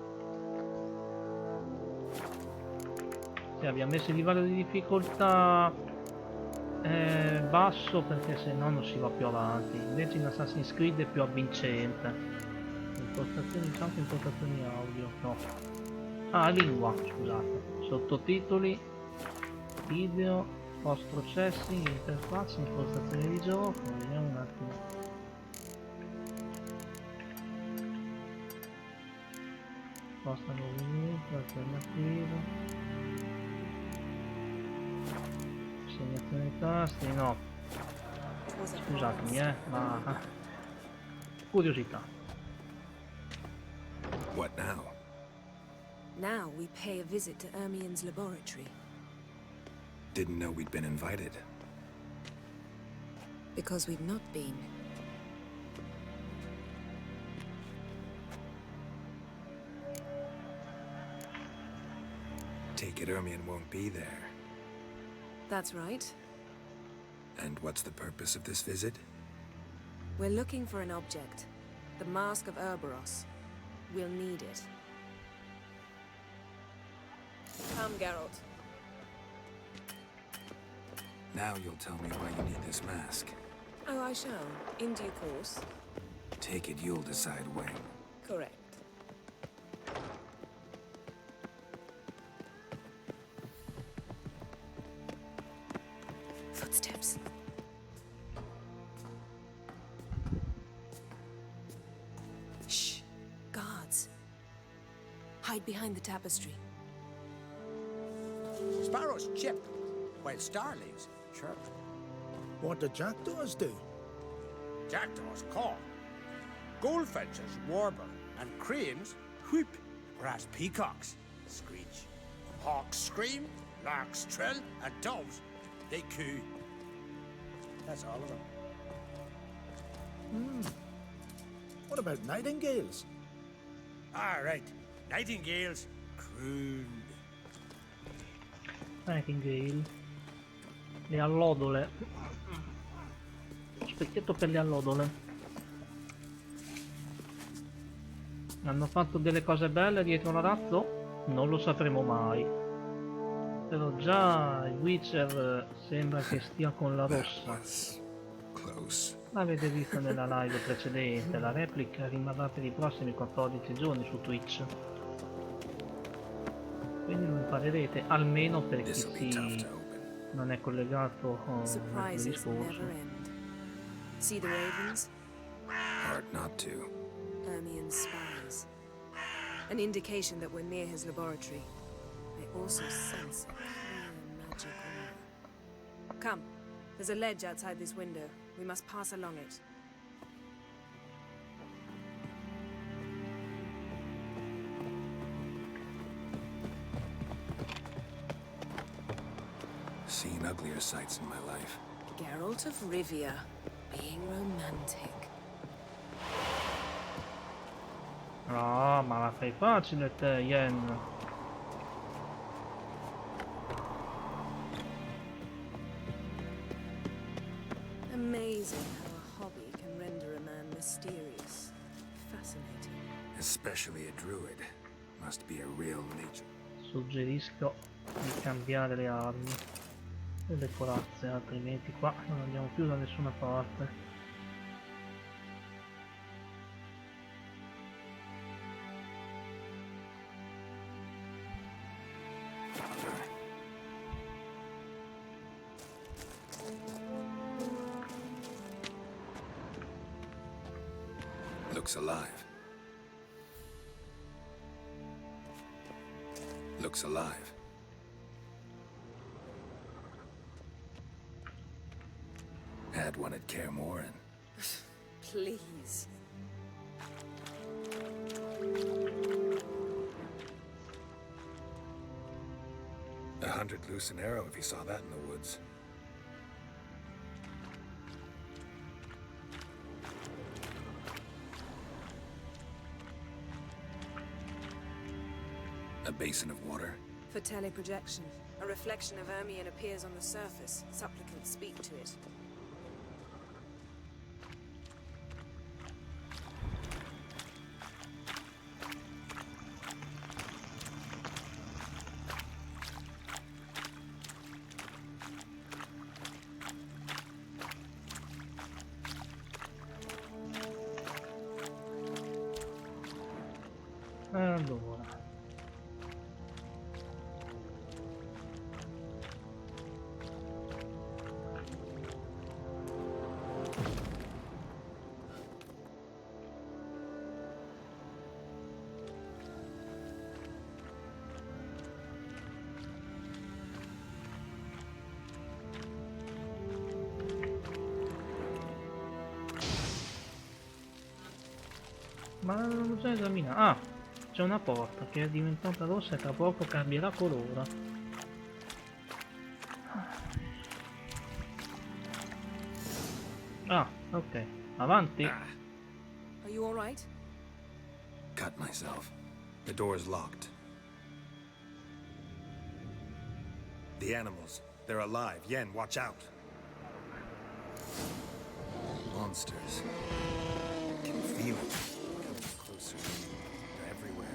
Sì, abbiamo messo il livello di difficoltà basso perché se no non si va più avanti. Invece in Assassin's Creed è più avvincente. Impostazioni, diciamo, impostazioni audio. No. Ah, lingua, scusate. Sottotitoli, video, post processing, interfacce, impostazioni di gioco. Vediamo un attimo. Posta movimento, alternativo. Segnazione dei tasti, no. Scusatemi, ma curiosità.
What now?
Now we pay a visit to Ermien's laboratory.
Didn't know we'd been invited.
Because we've not been.
Take it Ermien won't be there.
That's right.
And what's the purpose of this visit?
We're looking for an object. The Mask of Cerberus. We'll need it. Come, Geralt.
Now you'll tell me why you need this mask.
Oh, I shall. In due course.
Take it you'll decide when.
Correct. Footsteps. Shh. Guards. Hide behind the tapestry.
Sparrows chip, while starlings chirp.
What do jackdaws do?
Jackdaws caw. Goldfinches warble, and cranes whoop, whereas peacocks screech. Hawks scream, larks trill, and doves, they coo. That's all of them.
What about nightingales?
All right, nightingales croon.
Nightingale. Le allodole. Specchietto per le allodole. Hanno fatto delle cose belle dietro l'arazzo? Non lo sapremo mai. Però già il Witcher sembra che stia con la rossa. L'avete visto nella live precedente, la replica rimarrà per i prossimi 14 giorni su Twitch. Quindi lo imparerete, almeno per chi non è collegato al discorso.
See the ravens?
Hard not to.
Ermien's spies. An indication that we're near his laboratory. I also sense a clear magic aura. Come, there's a ledge outside this window. We must pass along it.
Seen uglier sights in my life.
Geralt of Rivia, being romantic.
Ah, ma la fai facile te, Yen.
Amazing how a hobby can render a man mysterious.
Especially a druid. Must be a real nature.
Suggerisco di cambiare le armi e le corazze, altrimenti qua non andiamo più da nessuna parte.
Looks alive. Looks alive. Had one at Kaer Morhen.
Please.
$100 loose an arrow if he saw that in the woods. A basin of water.
For teleprojection, a reflection of Ermion appears on the surface. Supplicants speak to it.
Allora, ma non bisogna esaminare. Ah, c'è una porta che è diventata rossa e tra poco cambierà colore. Ah, ok. Avanti.
Are you all right?
Cut myself. The door's locked.
The animals. They're alive. Yen, watch out.
Monsters. Can feel it. Coming closer. They're everywhere.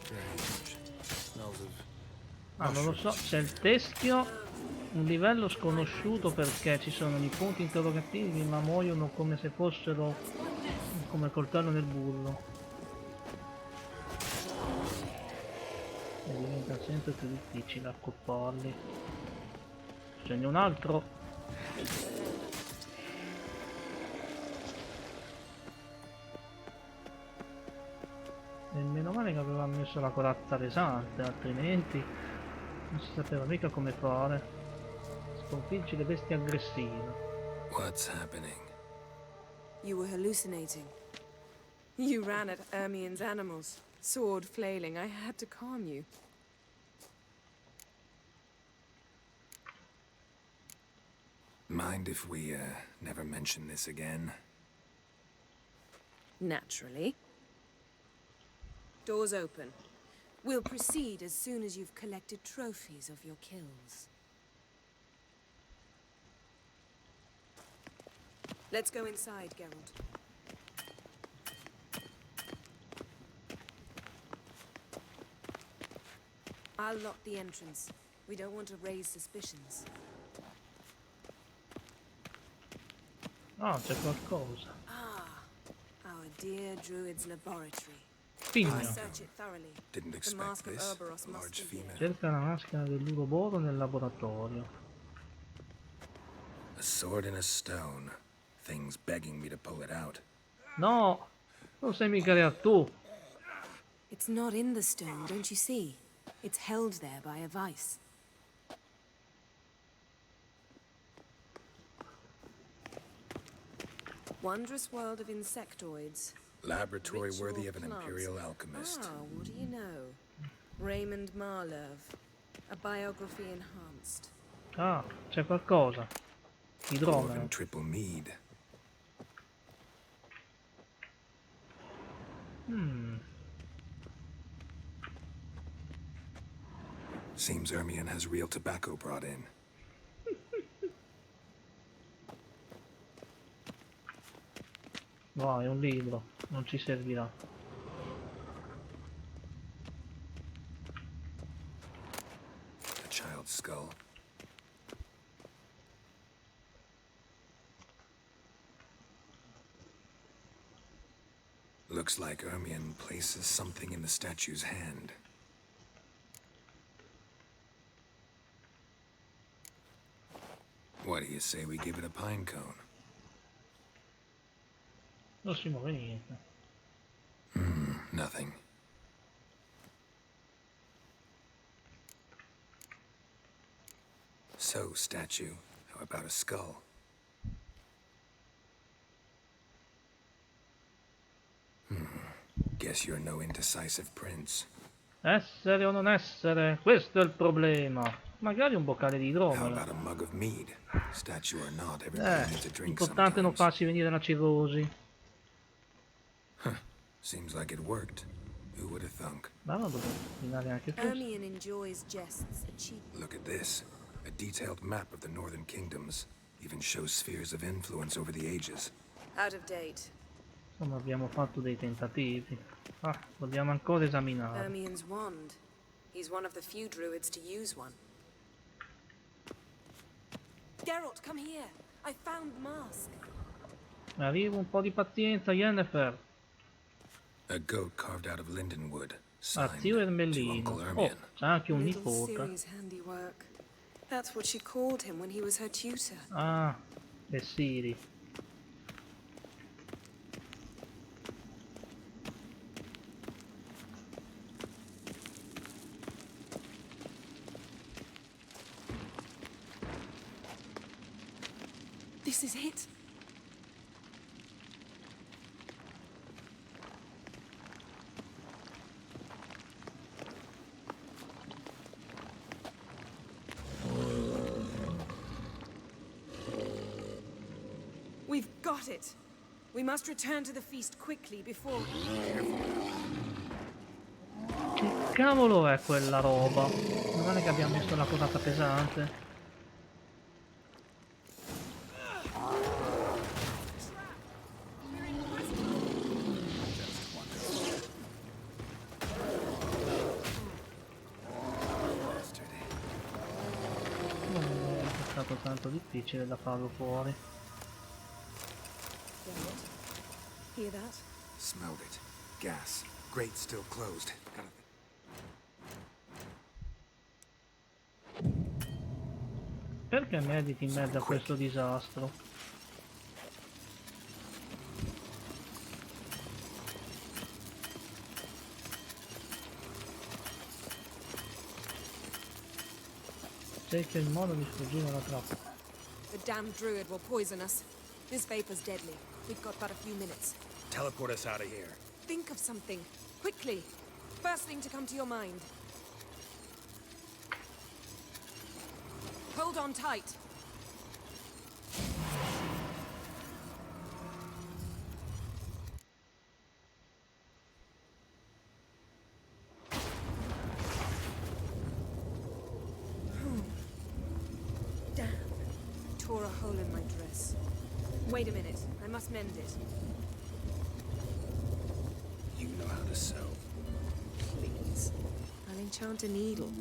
Strange. Smells of...
Ah, non lo so, c'è il teschio, un livello sconosciuto perché ci sono i punti interrogativi ma muoiono come se fossero come coltello nel burro. E diventa sempre più difficile accopparli. Ce n'è un altro. E meno male che aveva messo la corazza pesante, altrimenti non si sapeva mica come fare. Sconfiggi le bestie aggressive.
What's happening?
You were hallucinating. You ran at Ermion's animals, sword flailing. I had to calm you.
Mind if we, never mention this again?
Naturally. Doors open. We'll proceed as soon as you've collected trophies of your kills. Let's go inside, Geralt. I'll lock the entrance. We don't want to raise suspicions.
Ah, c'è qualcosa.
Ah, our dear druid's laboratory.
Pigno.
Search it thoroughly.
Didn't
The
expect
mask of
this.
Ouroboros
A
must
large
be here.
female.
Cerca la maschera dell'uroboro nel laboratorio.
A sword in a stone. Thing's begging me to pull it out.
No! Non sei mica tu!
It's not in the stone, don't you see? It's held there by a vice. Wondrous world of insectoids.
Laboratory
Ritual
worthy of an
plants.
imperial alchemist.
Ah, what do you know? Raymond Marlove. A biography enhanced.
Ah, c'è qualcosa. Idromeno.
Dwarven triple mead. Seems Ermion has real tobacco brought in.
No, è un libro, non ci servirà.
A child's skull. Looks like Ermion places something in the statue's hand. What do you say we give it a pine cone?
Non si muove niente.
Nothing. So, statue, how about a skull? Guess you're no indecisive prince.
Essere o non essere, questo è il problema. Magari un boccale di
How
idromele.
about a mug of mead? Statue or not, everybody needs a drink
L'importante è non
sometimes.
farsi venire la cirrosi.
Seems like it worked. Who would have thunk?
Ma non devo combinare anche questo.
Ermion enjoys jests a cheap.
Look at this. A detailed map of the northern kingdoms. Even shows spheres of influence over the ages.
Out of date.
Insomma, abbiamo fatto dei tentativi. Ah, dobbiamo ancora esaminare.
Ermion's wand. He's one of the few druids to use one. Geralt, come here. I found the mask.
Arrivo, un po' di pazienza, Yennefer.
A goat carved out of lindenwood.
Ah,
Signed
zio
to
Ermellino.
Uncle
Oh,
Ermion.
c'è anche un
Little
nipote.
Ciri's handiwork. That's what she called him when he was her tutor.
Ah, è Siri.
This is it. We've got it. We must return to the feast quickly before...
Che cavolo è quella roba? Non è che abbiamo messo la cosata pesante. Non è stato tanto difficile da farlo fuori.
Hear that?
Smelled it. Gas. Grate still closed.
Perché mediti in mezzo a questo disastro? Cerca il modo di sfuggire alla trappola.
The damned druid will poison us. This vapor's deadly. We've got but a few minutes.
Teleport us out of here.
Think of something. Quickly. First thing to come to your mind. Hold on tight. Damn. Tore a hole in my dress. Wait a minute. I must mend it.
You know how to sew.
Please. I'll enchant a needle.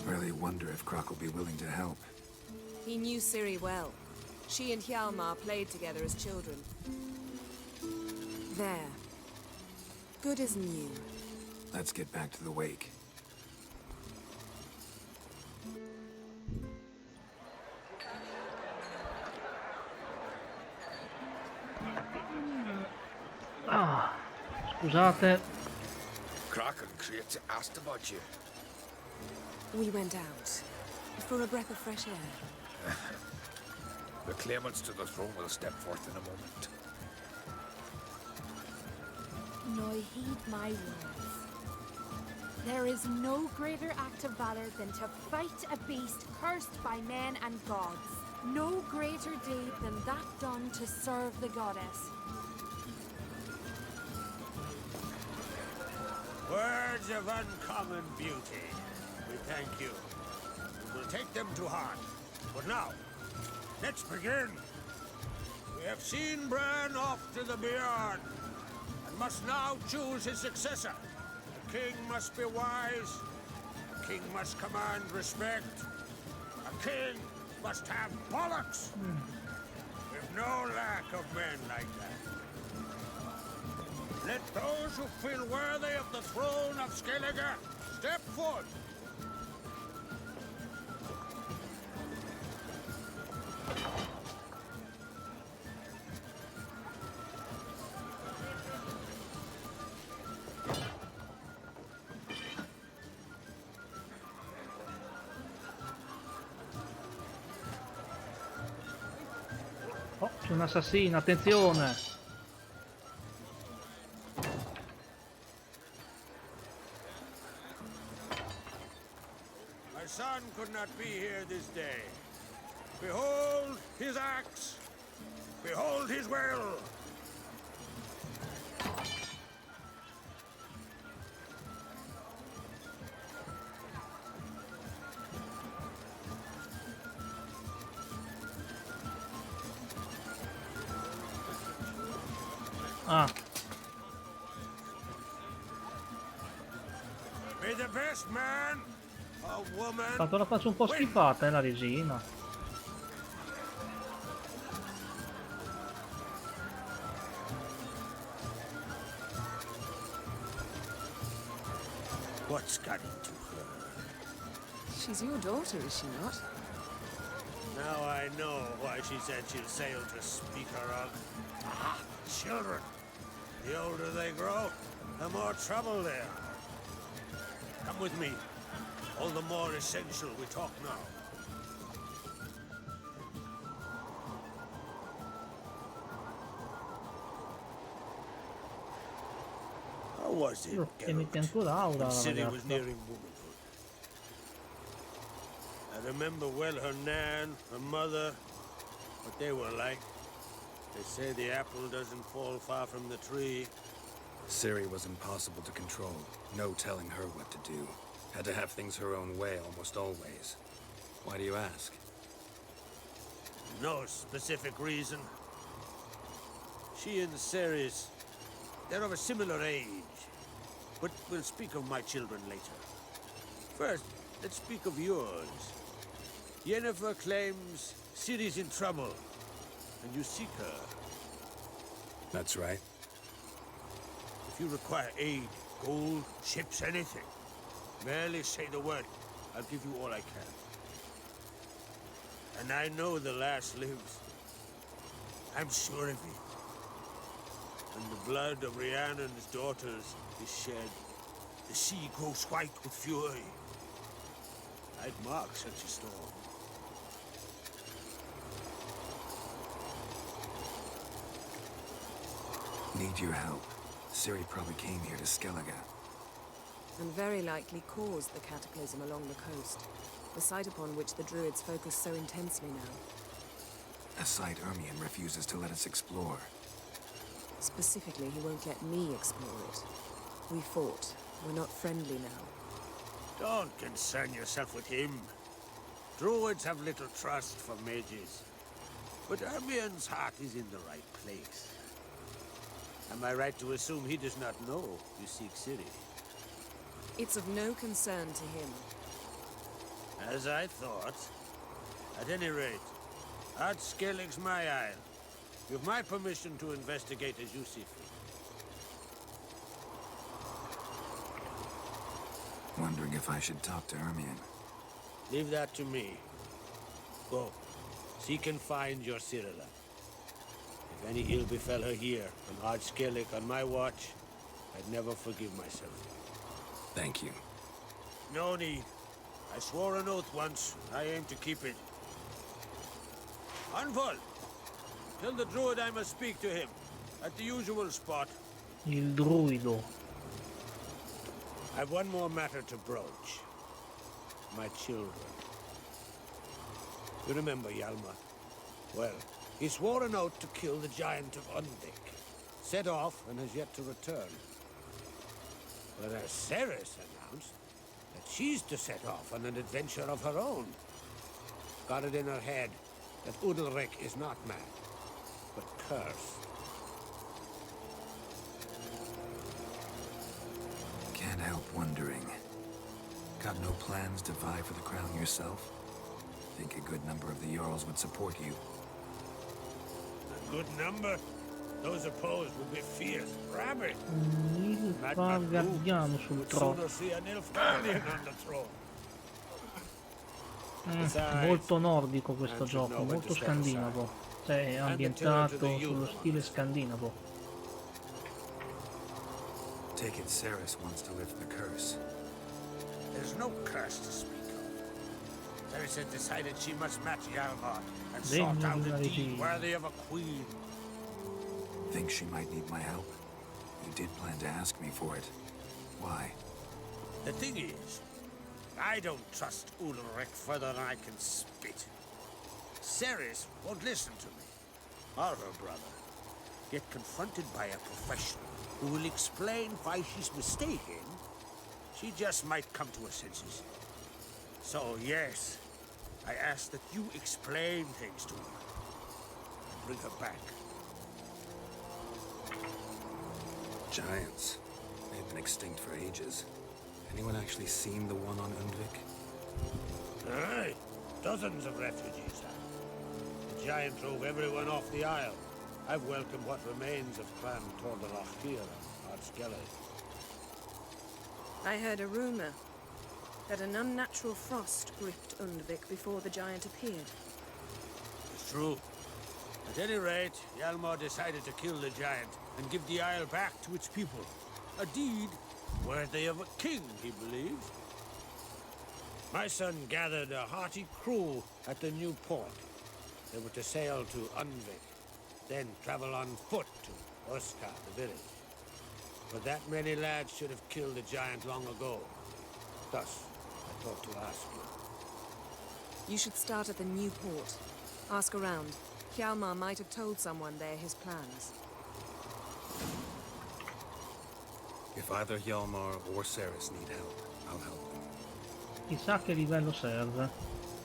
Really wonder if Croc will be willing to help.
He knew Ciri well. She and Hjalmar played together as children. There. Good as new.
Let's get back to the wake.
Ah, scusate.
Croc and Creates asked about you.
We went out. For a breath of fresh air.
The claimants to the throne will step forth in a moment.
Now heed my words. There is no greater act of valor than to fight a beast cursed by men and gods. No greater deed than that done to serve the goddess.
Words of uncommon beauty. We thank you. take them to heart. But now, let's begin. We have seen Bran off to the Beyond, and must now choose his successor. The king must be wise. A king must command respect. A king must have bollocks. We've no lack of men like that. Let those who feel worthy of the throne of Skellige step forth.
Oh, c'è un assassino, attenzione!
My son could not be here this day. Behold his axe. Behold his will.
Ah,
May the best man, a woman.
fatto la faccia un po' schifata, la regina.
What's got into her?
She's your daughter, is she not?
Now I know why she said she'll sail to speak her of. Ah, children. The older they grow, the more trouble there. Come with me. All the more essential we talk now. How was it,
Che mi
Geralt,
ancora aura
when
la
Ciri was
ragazza.
nearing womanhood? I remember well her nan, her mother, what they were like. They say the apple doesn't fall far from the tree.
Ciri was impossible to control. No telling her what to do. Had to have things her own way almost always. Why do you ask?
No specific reason. She and Ceres, they're of a similar age. But we'll speak of my children later. First, let's speak of yours. Yennefer claims Ciri's in trouble, and you seek her.
That's right.
If you require aid, gold, ships, anything, merely say the word. I'll give you all I can. And I know the lass lives. I'm sure of it. When the blood of Rhiannon's daughters is shed, the sea grows white with fury. I'd mark such a storm.
Need your help. Ciri probably came here to Skellige.
And very likely caused the cataclysm along the coast, the site upon which the Druids focus so intensely now.
A site Ermion refuses to let us explore.
Specifically, he won't let me explore it. We fought. We're not friendly now.
Don't concern yourself with him. Druids have little trust for mages. But Ermion's heart is in the right place. Am I right to assume he does not know you seek Ciri?
It's of no concern to him.
As I thought. At any rate, Art Skellig's my isle. You've my permission to investigate as you see fit.
Wondering if I should talk to Ermion.
Leave that to me. Go. Seek and find your Cyrilla. If any ill befell her here, and Art Skellig on my watch, I'd never forgive myself.
Thank you.
No need. I swore an oath once. I aim to keep it. Anfal! Tell the druid I must speak to him. At the usual spot.
Il druido.
I've one more matter to broach. My children. You remember Hjalmar? Well, he swore an oath to kill the giant of Undick. Set off and has yet to return. Whereas Ceres announced that she's to set off on an adventure of her own. got it in her head that Udalric is not mad, but cursed.
Can't help wondering. Got no plans to vie for the crown yourself? Think a good number of the Jarls would support you.
A good number? Those opposed would be fierce, rabid.
Il guardiano sul trono.
Sooner see an Nilfgaardian on the throne.
Molto nordico questo gioco, molto scandinavo. Cioè, è ambientato sullo stile scandinavo.
Take it Ceres wants to lift the curse.
There's no curse to speak of. Ceres had decided she must match Hjalmar and sought out a deed worthy of a queen.
Think she might need my help? You did plan to ask me for it. Why?
The thing is, I don't trust Udalric further than I can spit. Ceres won't listen to me, or her brother. Get confronted by a professional who will explain why she's mistaken. She just might come to her senses. So yes, I ask that you explain things to her and bring her back.
Giants. They've been extinct for ages. Anyone actually seen the one on Undvik?
Aye, dozens of refugees have. The giant drove everyone off the isle. I've welcomed what remains of Clan Tordarach here at Skellig.
I heard a rumor that an unnatural frost gripped Undvik before the giant appeared.
It's true. At any rate, Hjalmar decided to kill the giant and give the isle back to its people. A deed worthy of a king, he believed. My son gathered a hearty crew at the new port. They were to sail to Undvik, then travel on foot to Uska, the village. But that many lads should have killed the giant long ago. Thus, I thought to ask you.
You should start at the new port. Ask around. Hjalmar might have told someone there his plans.
If either Hjalmar or Ceres need help, I'll help them.
Chissà che livello serve.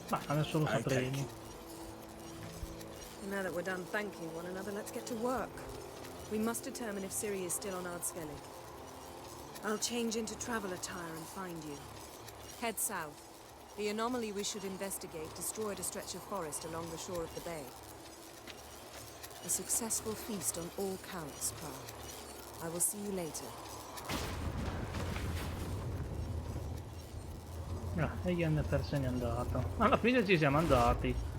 Ma adesso lo sapremo.
Now that we're done thanking one another, let's get to work. We must determine if Ciri is still on Ardskellig. I'll change into travel attire and find you. Head south. The anomaly we should investigate destroyed a stretch of forest along the shore of the bay. A successful feast on all counts, Prague. I will see you later.
E Yennefer se n'è andata. Alla fine ci siamo andati.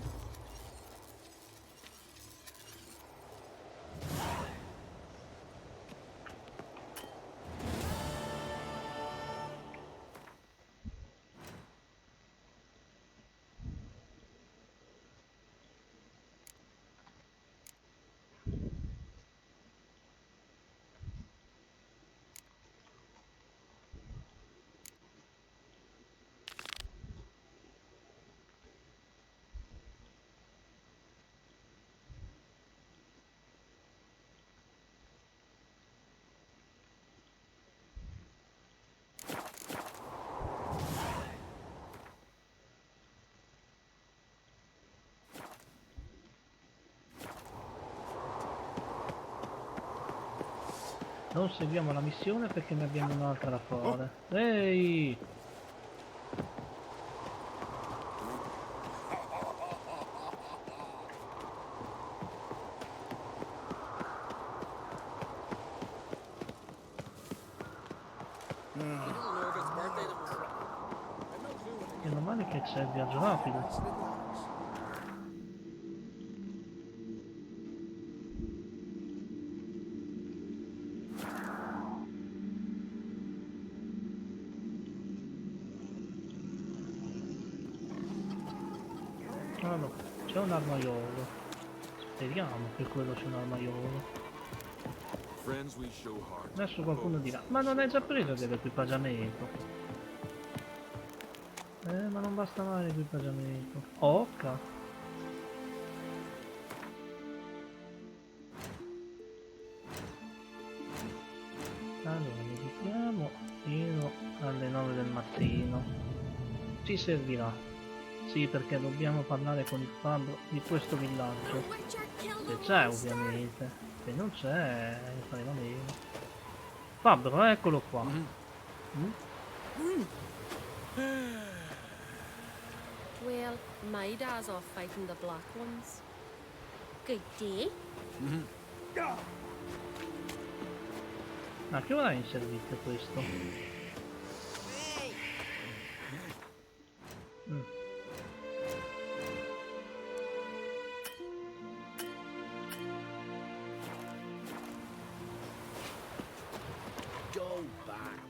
Non seguiamo la missione perché ne abbiamo un'altra da fare. Ehi! Meno male che c'è il viaggio rapido. Allora, c'è un armaiolo. Speriamo che quello sia un armaiolo. Adesso qualcuno dirà, ma non hai già preso dell'equipaggiamento? Ma non basta mai l'equipaggiamento. Occa! Allora, meditiamo fino alle 9 del mattino. Ci servirà. Sì, perché dobbiamo parlare con il fabbro di questo villaggio. Se c'è, ovviamente. Se non c'è, faremo meno. Fabbro, eccolo qua.
Well, my dad's off fighting the black ones. Good day.
A che ora è in servizio questo?
Go back.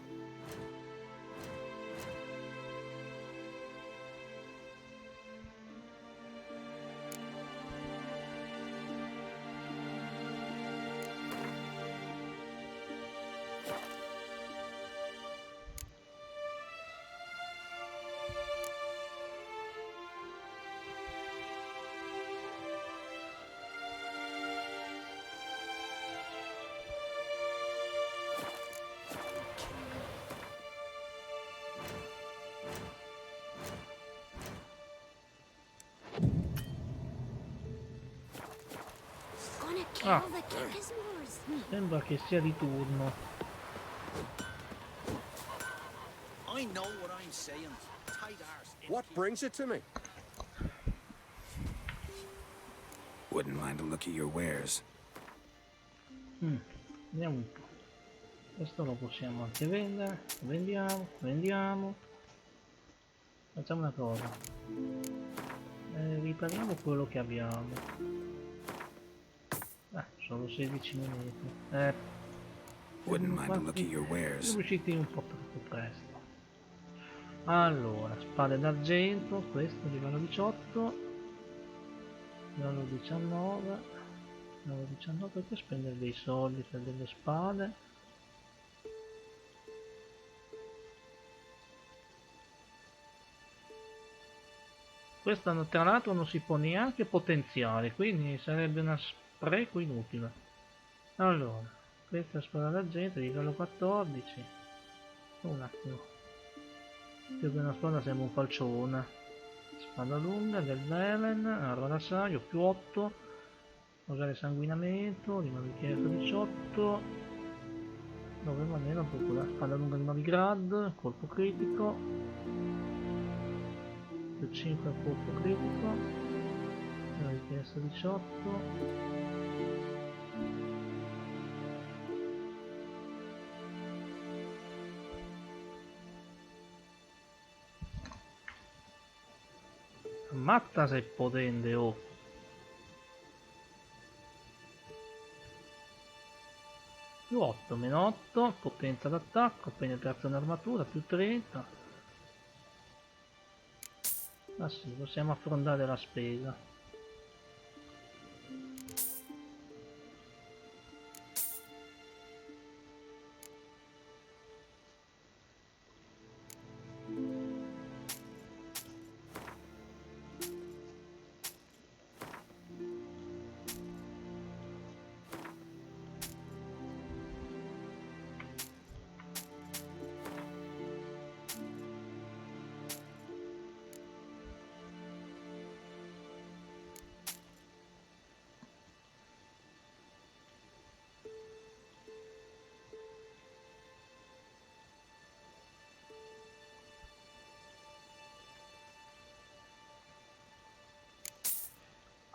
Gonna kill
Ah.
the Kickismores.
Sembra che sia di turno.
I know what I'm saying. Tight arse.
What brings you to me?
Wouldn't mind a look at your wares.
Vediamo un po'. Questo lo possiamo anche vendere. Vendiamo, vendiamo. Facciamo una cosa. Ripariamo quello che abbiamo. Solo 16 minuti.
Wouldn't mind a look at your wares.
Siamo usciti un po' troppo presto. Allora, spade d'argento, questo livello 18. Livello 19. Livello 19, perché spendere dei soldi per delle spade? Questa tra l'altro non si può neanche potenziare, quindi sarebbe una spreco inutile. Allora, questa è spada d'argento, livello 14. Un attimo. Più che una spada sembra un falcione. Spada lunga del Velen, arma d'assaggio, più 8. Usare sanguinamento, di chiesto 18. Dove va meno popolare. Spada lunga di Novigrad, colpo critico. Più 5 colpo critico. Richiesto 18. Matta se potente, oh! Più 8, meno 8, potenza d'attacco, penetrazione armatura, più 30. Ah sì, possiamo affrontare la spesa.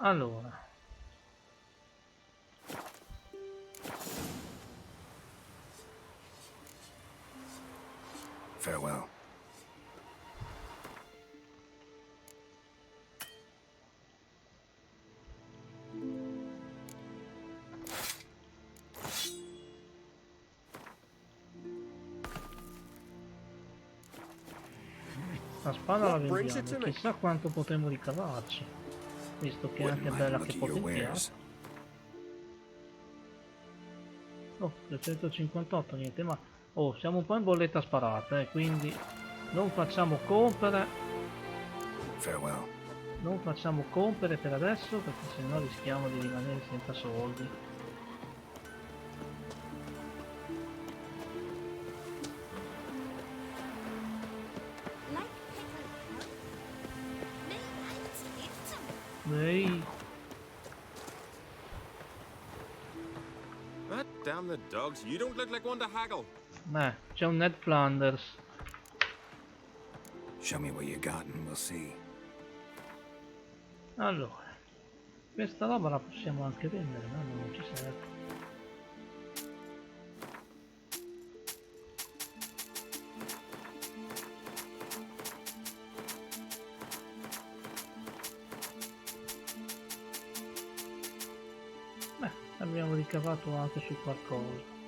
Allora,
Farewell.
la spada la vendiamo, chissà quanto potremo ricavarci, visto che è anche bella che potenziata. Oh, 358, niente, ma oh, siamo un po' in bolletta sparata, quindi non facciamo compere.
Farewell.
Non facciamo compere per adesso, perché sennò rischiamo di rimanere senza soldi. Ehi,
That damn the dogs. You don't look like one to haggle.
c'è un Ned Flanders.
Show me what you got and we'll see.
Allora, questa roba la possiamo anche vendere, no? Non ci serve. Beh, abbiamo ricavato anche su qualcosa.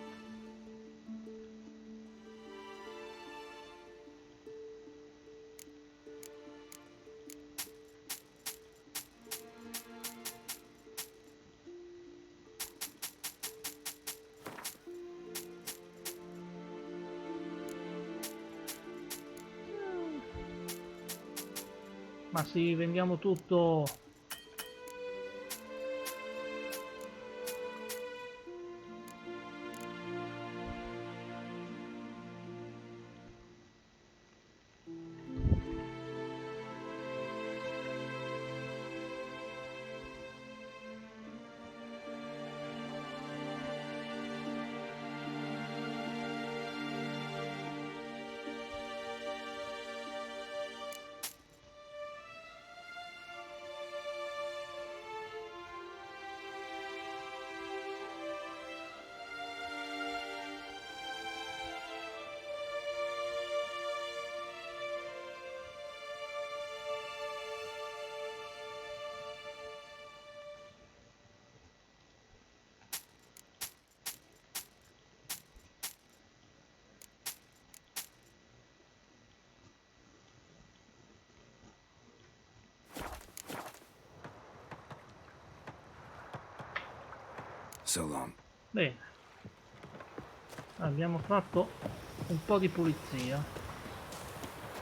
Ma sì, vendiamo tutto.
So long.
Bene, abbiamo fatto un po' di pulizia.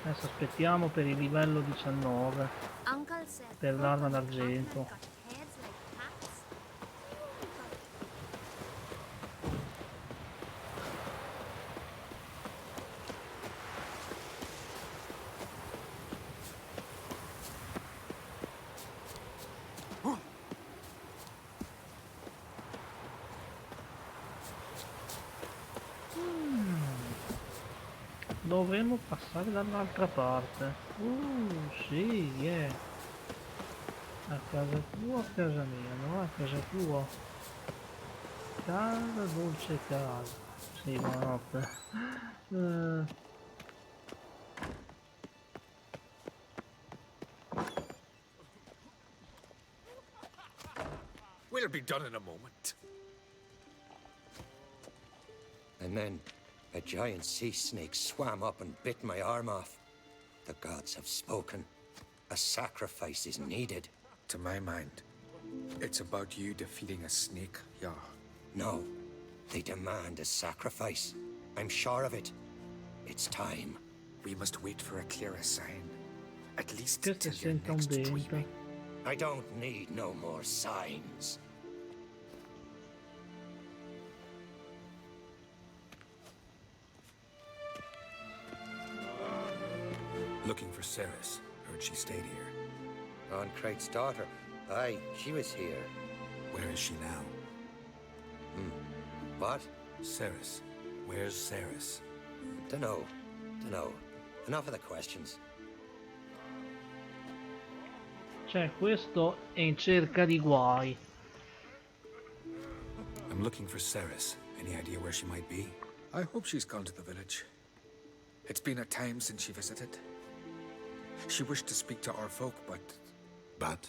Adesso aspettiamo per il livello 19
Uncle said
per
folk
l'arma
on the
d'argento.
continent got heads like cats.
Dovremmo passare dall'altra parte. Sì, yeah. A casa tua o a casa mia? No, a casa tua. Casa, dolce casa. Sì, buonanotte.
We'll be done in a moment.
And then a giant sea snake swam up and bit my arm off. The gods have spoken. A sacrifice is needed.
To my mind, it's about you defeating a snake, yeah.
No, they demand a sacrifice. I'm sure of it. It's time.
We must wait for a clearer sign. At least
Questo
till your
sento un
next
dente.
dreaming.
I don't need no more signs.
Looking for Ceres. Heard she stayed here.
On Craig's daughter. Aye, she was here.
Where is she now?
What?
Ceres. Where's Ceres?
Dunno. Enough of the questions.
Cioè, questo è in cerca di guai.
I'm looking for Ceres. Any idea where she might be?
I hope she's gone to the village. It's been a time since she visited. She wished to speak to our folk, but...
But?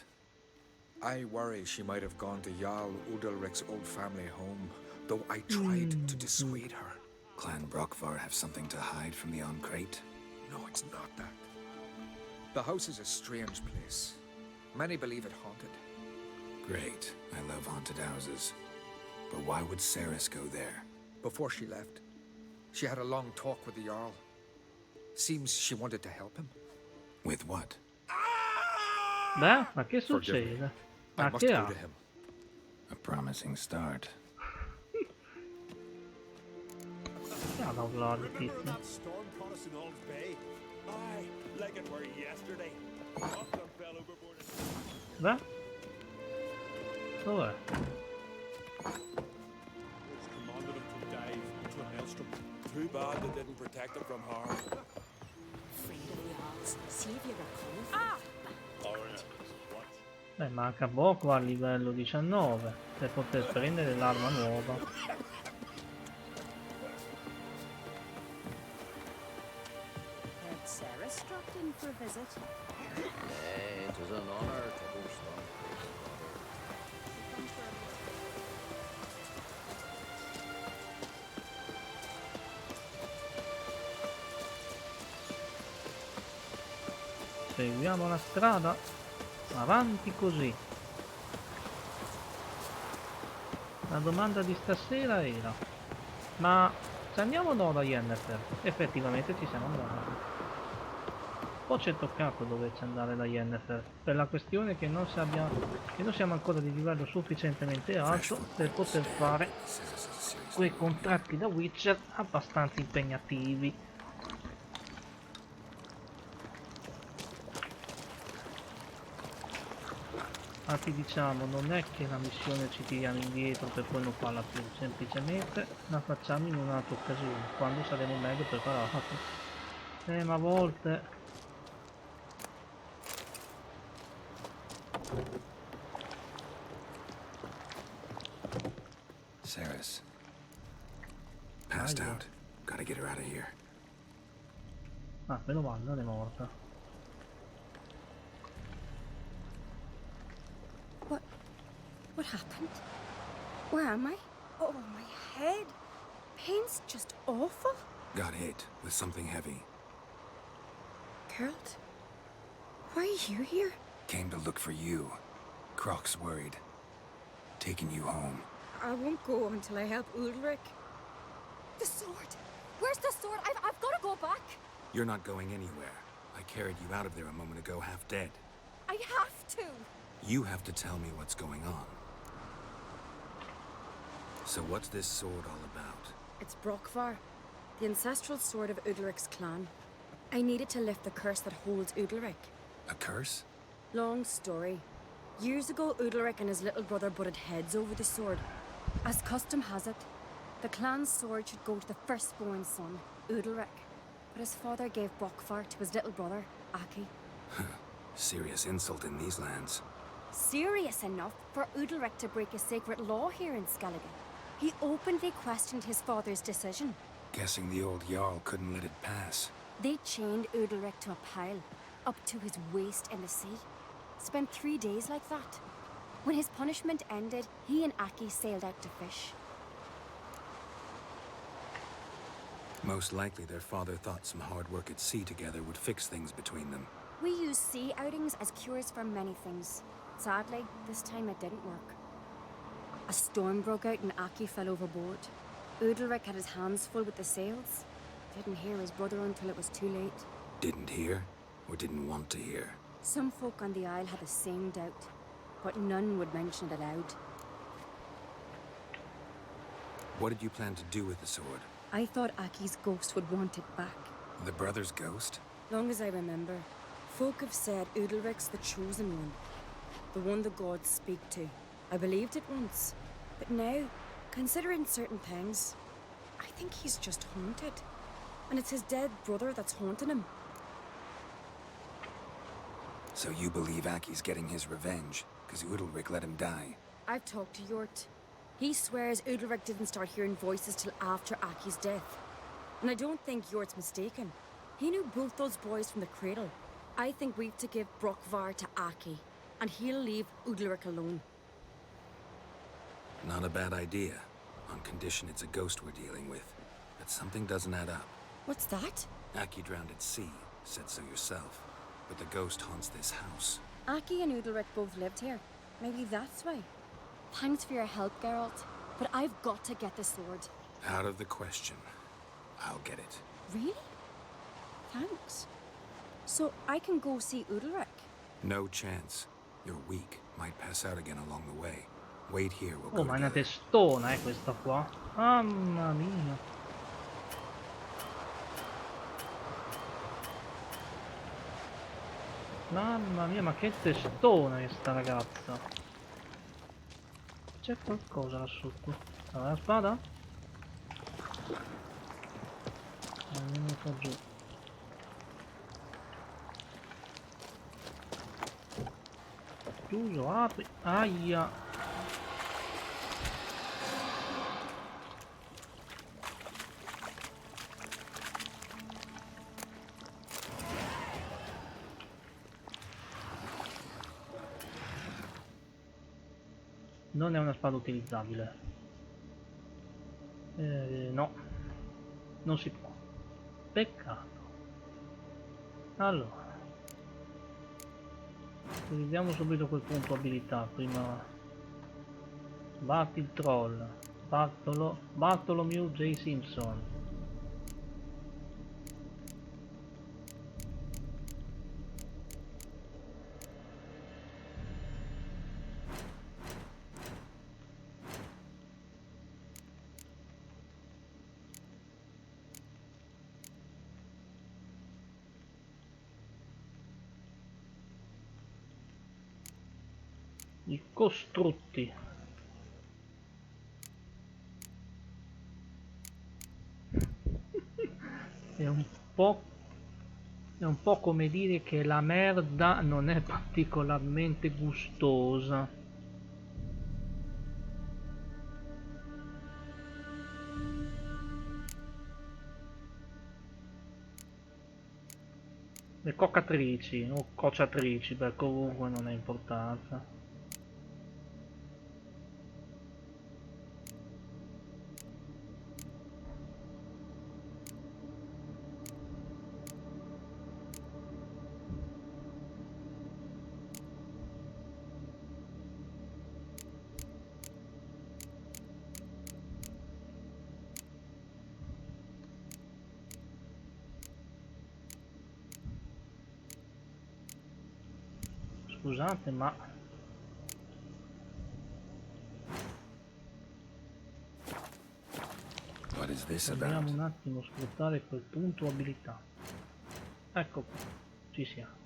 I worry she might have gone to Jarl Udalric's old family home, though I tried to dissuade her.
Clan Brockvar have something to hide from the Oncrate?
No, it's not that. The house is a strange place. Many believe it haunted.
Great. I love haunted houses. But why would Ceres go there?
Before she left, she had a long talk with the Jarl. Seems she wanted to help him.
With what?
Beh, ma che
Forgive me.
succede?
I
Ma
must
che
go
ha?
to him.
A promising start.
Che ha da urlare il tizio?
That storm caught us in Ald's Bay? Aye, like it were yesterday. Often fell overboard.
Beh, Dov'è?
Commanded him to dive into a maelstrom.
Too bad they didn't protect him from harm.
Afraid of the odds. See if you got coming. Ah!
Manca poco al livello 19 per poter prendere l'arma nuova.
Had Sarah dropped in for a visit?
It is an honor to host on
Seguiamo la strada, avanti così. La domanda di stasera era: ma se andiamo o no da Yennefer? Effettivamente ci siamo andati. Poi ci è toccato doverci andare da Yennefer, per la questione che non siamo ancora di livello sufficientemente alto per poter fare quei contratti da Witcher abbastanza impegnativi. Infatti diciamo, non è che la missione ci tiriamo indietro per poi non farla più, semplicemente la facciamo in un'altra occasione, quando saremo meglio preparati. Ma a volte...
Sarah's passed out. Gotta get her out of here.
Ah, meno male, non è morta.
What happened? Where am I? Oh, my head. Pain's just awful.
Got hit with something heavy.
Geralt, why are you here?
Came to look for you. Croc's worried. Taking you home.
I won't go until I help Ulrich. The sword! Where's the sword? I've got to go back.
You're not going anywhere. I carried you out of there a moment ago, half dead.
I have to.
You have to tell me what's going on. So what's this sword all about?
It's Brokvar, the ancestral sword of Udalric's clan. I needed to lift the curse that holds Udalric.
A curse?
Long story. Years ago, Udalric and his little brother butted heads over the sword. As custom has it, the clan's sword should go to the firstborn son, Udalric. But his father gave Brokvar to his little brother, Aki.
Serious insult in these lands.
Serious enough for Udalric to break a sacred law here in Skellige. He openly questioned his father's decision.
Guessing the old Jarl couldn't let it pass.
They chained Udalric to a pile, up to his waist in the sea. Spent 3 days like that. When his punishment ended, he and Aki sailed out to fish.
Most likely their father thought some hard work at sea together would fix things between them.
We use sea outings as cures for many things. Sadly, this time it didn't work. A storm broke out and Aki fell overboard. Udalric had his hands full with the sails. Didn't hear his brother until it was too late.
Didn't hear, or didn't want to hear?
Some folk on the Isle had the same doubt, but none would mention it aloud.
What did you plan to do with the sword?
I thought Aki's ghost would want it back.
The brother's ghost?
Long as I remember, folk have said Udalric's the chosen one. The one the gods speak to. I believed it once, but now, considering certain things, I think he's just haunted. And it's his dead brother that's haunting him.
So you believe Aki's getting his revenge, because Udalric let him die?
I've talked to Yort. He swears Udalric didn't start hearing voices till after Aki's death. And I don't think Yort's mistaken. He knew both those boys from the cradle. I think we've to give Brokvar to Aki, and he'll leave Udalric alone.
Not a bad idea, on condition it's a ghost we're dealing with. But something doesn't add up.
What's that?
Aki drowned at sea, said so yourself. But the ghost haunts this house.
Aki and Udalric both lived here. Maybe that's why. Thanks for your help, Geralt. But I've got to get the sword.
Out of the question. I'll get it.
Really? Thanks. So I can go see Udalric?
No chance. You're weak. Might pass out again along the way. Wait here, we'll
Oh,
go
ma è una
together.
testona, questa qua. Mamma mia. Mamma mia, ma che testona è sta ragazza. C'è qualcosa là sotto. Allora, la spada? Andiamo qua giù. Chiuso, apri. Aia. Non è una spada utilizzabile. No. Non si può. Peccato. Allora. Utilizziamo subito quel punto abilità. Prima. Batti il troll. Bartholomew J. Simpson. I costrutti. È un po' come dire che la merda non è particolarmente gustosa. Le coccatrici o cocciatrici, beh, comunque non ha importanza. Scusate, ma
What is this
dobbiamo
about?
un attimo sfruttare quel punto abilità. Ecco qua, ci siamo.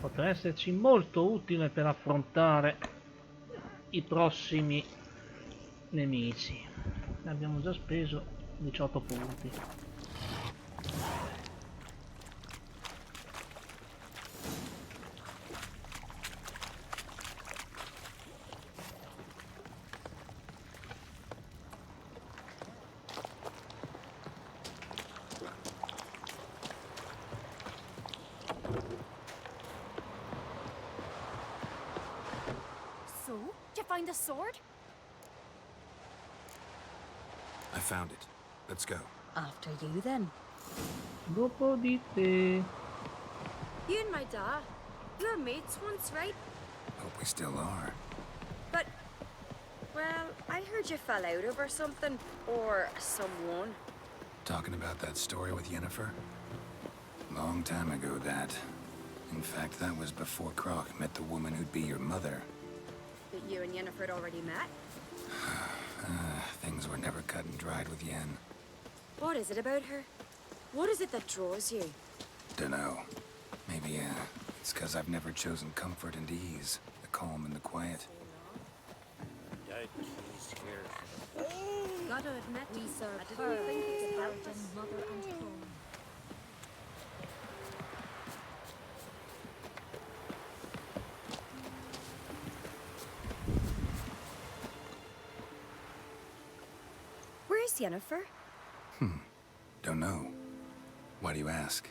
Potrà esserci molto utile per affrontare i prossimi nemici. Abbiamo già speso 18 punti.
So, did you find the sword?
I found it. Let's go.
After you, then.
Dopo di te.
You and my dad, you were mates once, right?
Hope we still are.
But, well, I heard you fell out over something, or someone.
Talking about that story with Yennefer? Long time ago, that. In fact, that was before Croc met the woman who'd be your mother.
But you and Yennefer had already met?
Things were never cut and dried with Yen.
What is it about her? What is it that draws you?
Dunno. Maybe, it's 'cause I've never chosen comfort and ease, the calm and the quiet.
Gotta admit, we serve
I didn't think it's about mother and home.
Where's Yennefer?
Don't know. Why do you ask?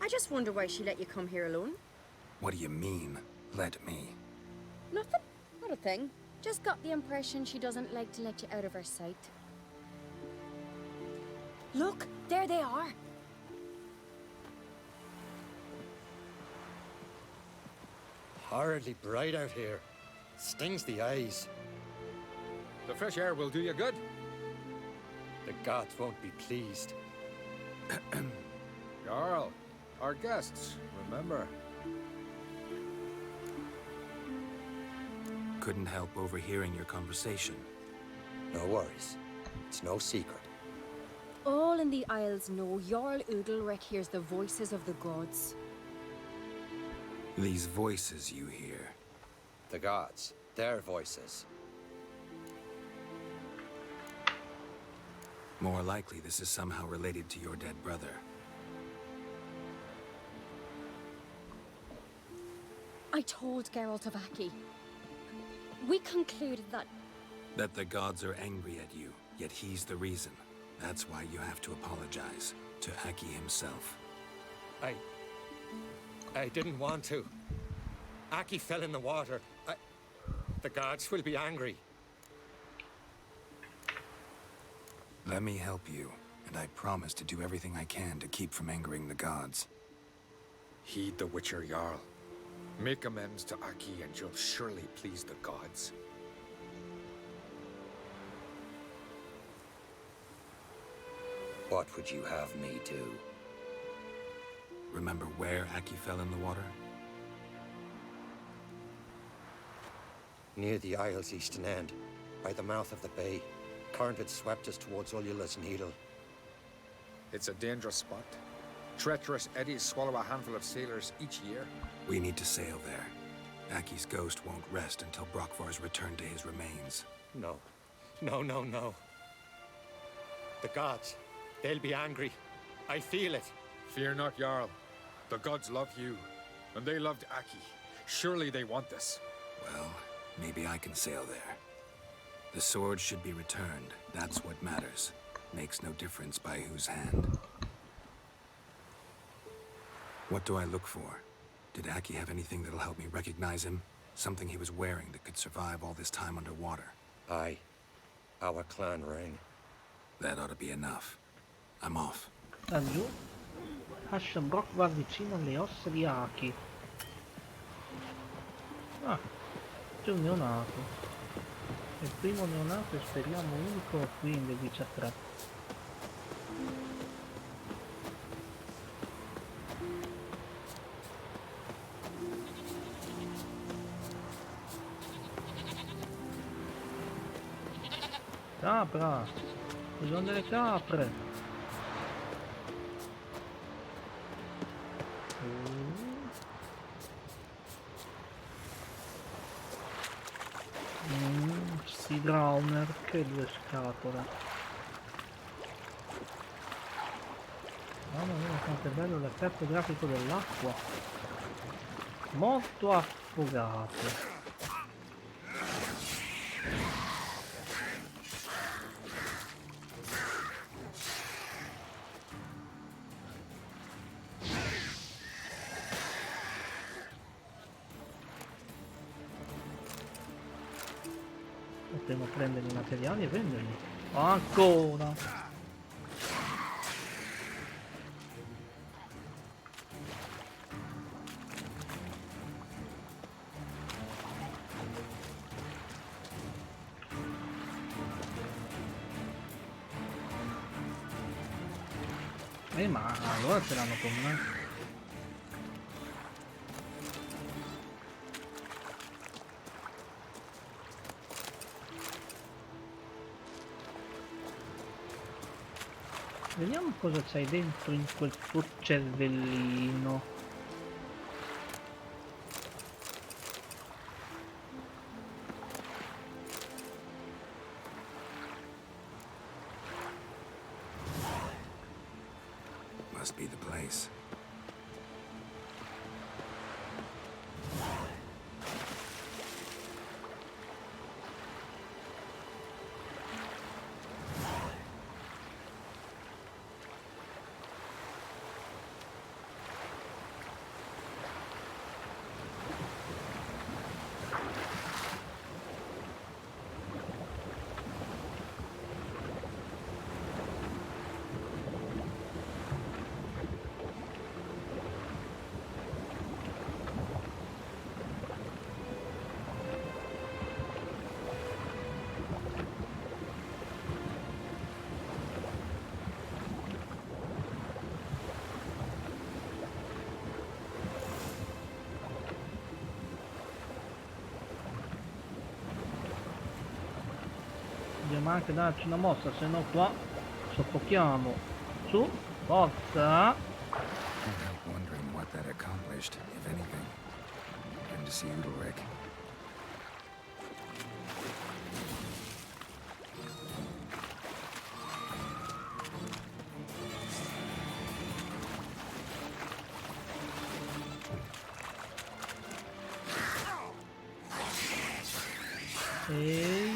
I just wonder why she let you come here alone.
What do you mean, let me?
Nothing. Not a thing. Just got the impression she doesn't like to let you out of her sight. Look, there they are.
Horridly bright out here. Stings the eyes.
The fresh air will do you good.
The gods won't be pleased.
Jarl, our guests, remember?
Couldn't help overhearing your conversation.
No worries. It's no secret.
All in the Isles know Jarl Udalric hears the voices of the gods.
These voices you hear.
The gods. Their voices.
More likely, this is somehow related to your dead brother.
I told Geralt of Aki. We concluded that...
That the gods are angry at you, yet he's the reason. That's why you have to apologize to Aki himself.
I didn't want to. Aki fell in the water. The gods will be angry.
Let me help you, and I promise to do everything I can to keep from angering the gods.
Heed the Witcher Jarl. Make amends to Aki and you'll surely please the gods.
What would you have me do?
Remember where Aki fell in the water?
Near the Isle's eastern end, by the mouth of the bay. Current had swept us towards Ullula's Needle.
It's a dangerous spot. Treacherous eddies swallow a handful of sailors each year.
We need to sail there. Aki's ghost won't rest until Brokvar's returned to his remains.
No. No. The gods, they'll be angry. I feel it.
Fear not, Jarl. The gods love you, and they loved Aki. Surely they want this.
Well, maybe I can sail there. The sword should be returned. That's what matters. Makes no difference by whose hand. What do I look for? Did Aki have anything that'll help me recognize him? Something he was wearing that could survive all this time underwater?
Aye. Our clan ring.
That ought to be enough. I'm off.
Laggiù lascia Brokvar vicino alle ossa di Aki. Ah, c'è un neonato. Il primo neonato e speriamo unico qui in The Witcher 3. Capra! Ci sono delle capre! Sti Drowner, che due scatole! Mamma mia quanto è bello l'effetto grafico dell'acqua! Molto affogato! Potremmo prendere i materiali e venderli. Ancora! Ma allora ce l'hanno con me. Vediamo cosa c'hai dentro in quel tuo cervellino.
Must be the place.
ma anche darci una mossa, se no qua soffochiamo. Su, forza!
Can't help wondering what that accomplished, if anything. Good to see Udalric.
E...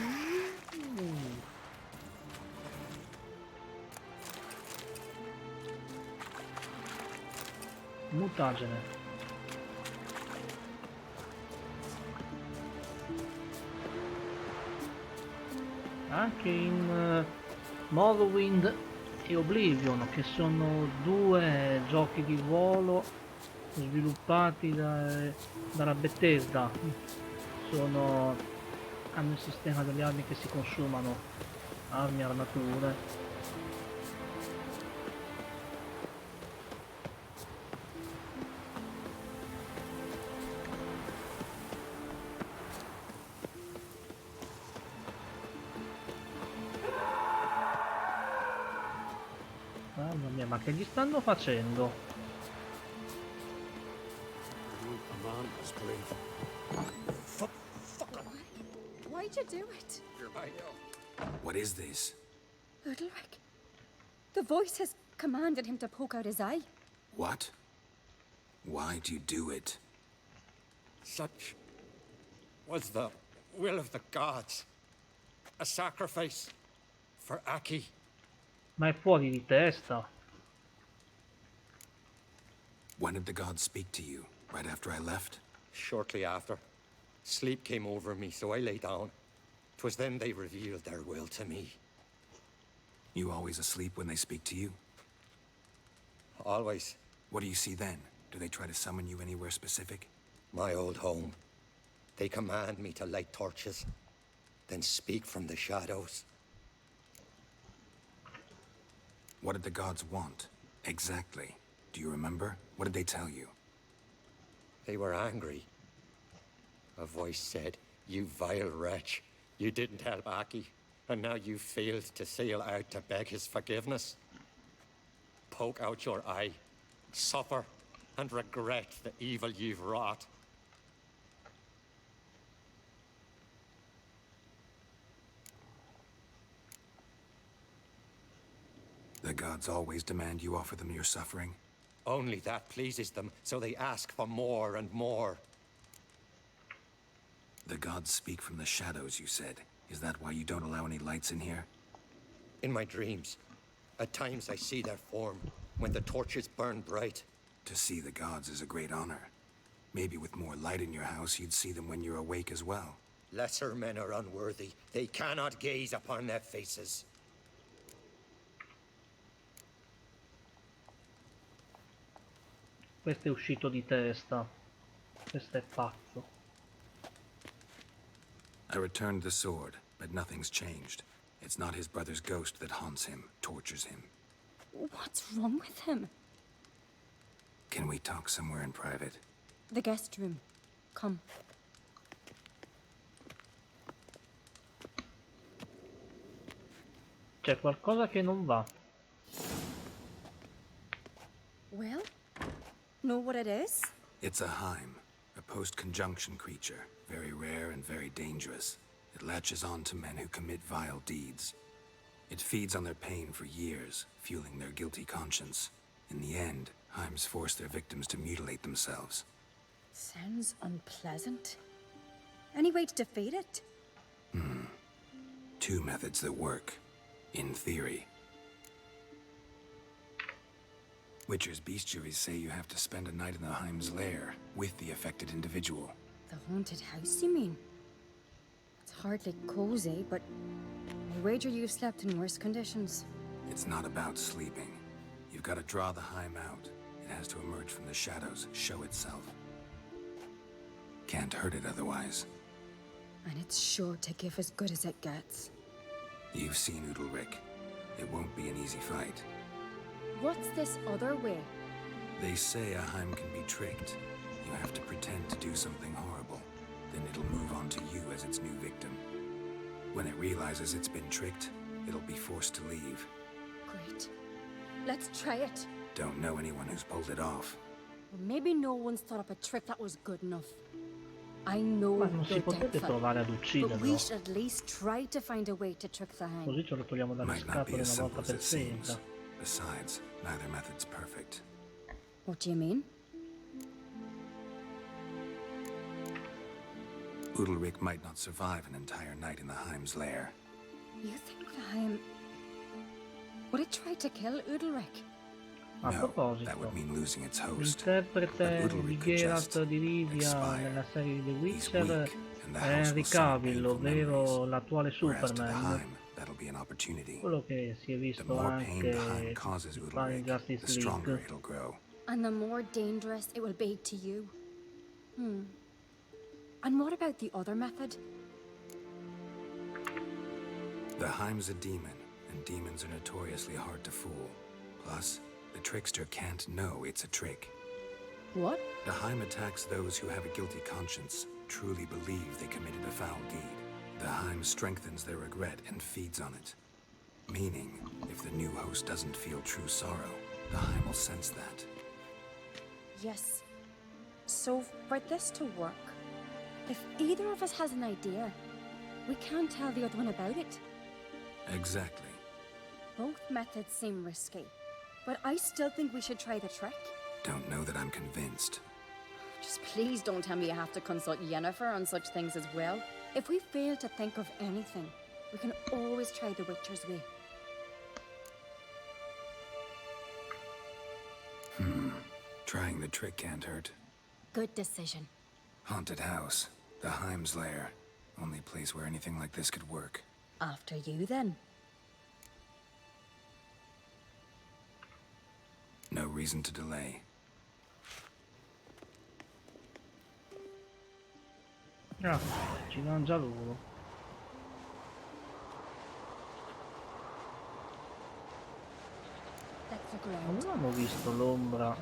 Mutagene. Anche in Morrowind e Oblivion, che sono due giochi di ruolo sviluppati dalla Bethesda, hanno il sistema delle armi che si consumano, armi, armature. Mamma mia, ma che gli stanno facendo?
Why'd you do it?
What is this?
Udalric. The voice has commanded him to poke out his eye.
What? Why do you do it?
Such was the will of the gods. A sacrifice for Aki.
Ma è fuori di testa.
When did the gods speak to you? Right after I left?
Shortly after. Sleep came over me, so I lay down. 'Twas then they revealed their will to me.
You always asleep when they speak to you?
Always.
What do you see then? Do they try to summon you anywhere specific?
My old home. They command me to light torches, then speak from the shadows.
What did the gods want? Exactly. Do you remember? What did they tell you?
They were angry. A voice said, "You vile wretch. You didn't help Aki, and now you failed to sail out to beg his forgiveness. Poke out your eye, suffer, and regret the evil you've wrought."
The gods always demand you offer them your suffering?
Only that pleases them, so they ask for more and more.
The gods speak from the shadows, you said. Is that why you don't allow any lights in here?
In my dreams, at times I see their form, when the torches burn bright.
To see the gods is a great honor. Maybe with more light in your house, you'd see them when you're awake as well.
Lesser men are unworthy. They cannot gaze upon their faces.
Questo è uscito di testa. Questo è pazzo.
I returned the sword, but nothing's changed. It's not his brother's ghost that haunts him, tortures him.
What's wrong with him?
Can we talk somewhere in private?
The guest room. Come.
C'è qualcosa che non va.
Well, know what it is?
It's a Heim, a post-conjunction creature, very rare and very dangerous. It latches on to men who commit vile deeds. It feeds on their pain for years, fueling their guilty conscience. In the end, Heims force their victims to mutilate themselves.
Sounds unpleasant. Any way to defeat it?
Two methods that work, in theory. Witcher's bestiaries say you have to spend a night in the Heim's lair, with the affected individual.
The haunted house, you mean? It's hardly cozy, but I wager you've slept in worse conditions.
It's not about sleeping. You've got to draw the Heim out. It has to emerge from the shadows, show itself. Can't hurt it otherwise.
And it's sure to give as good as it gets.
You've seen Udalric. It won't be an easy fight.
What's this other way?
They say a Heim can be tricked. You have to pretend to do something horrible. Then it'll move on to you as its new victim. When it realizes it's been tricked, it'll be forced to leave.
Great. Let's try it.
Don't know anyone who's pulled it off.
Well, maybe no one's thought up a trick that was good enough. I know
Ma non si
you're
potete
Yennefer,
provare ad
but
ucciderlo.
we should at least try to find a way to trick the hand.
Così ce lo togliamo dalle
Might not be
scatole
as
una volta
simple as
per
it seems.
sempre.
Besides, neither method's perfect.
What do you mean?
Udalric might not survive an entire night in the Heim's lair.
You think the Heim would it try to kill Udalric?
A
No,
proposito,
that would mean losing its host.
l'interprete
But
di
Udalric could
Geralt
just
di Rivia
expire.
nella serie di The
He's
Witcher
weak, and the
è
house
Henry
will summon
Cavill,
painful
ovvero
memories.
l'attuale
Whereas to the
Superman.
Heim, that'll be an opportunity.
Quello che si è
The
visto
more pain the Heim
anche
causes
in
Udalric,
Justice
the stronger
League.
it'll grow.
And the more dangerous it will be to you. And what about the other method?
The Heim's a demon, and demons are notoriously hard to fool. Plus, the trickster can't know it's a trick.
What?
The Heim attacks those who have a guilty conscience, truly believe they committed a foul deed. The Heim strengthens their regret and feeds on it. Meaning, if the new host doesn't feel true sorrow, the Heim will sense that.
Yes. So for this to work, if either of us has an idea, we can't tell the other one about it.
Exactly.
Both methods seem risky, but I still think we should try the trick.
Don't know that I'm convinced.
Just please don't tell me you have to consult Yennefer on such things as well. If we fail to think of anything, we can always try the Witcher's way.
Trying the trick can't hurt.
Good decision.
Haunted house. The Heim's lair. Only place where anything like this could work.
After you, then.
No reason to delay.
Ah, ci mangia loro.
That's the ground.
Avevamo visto l'ombra.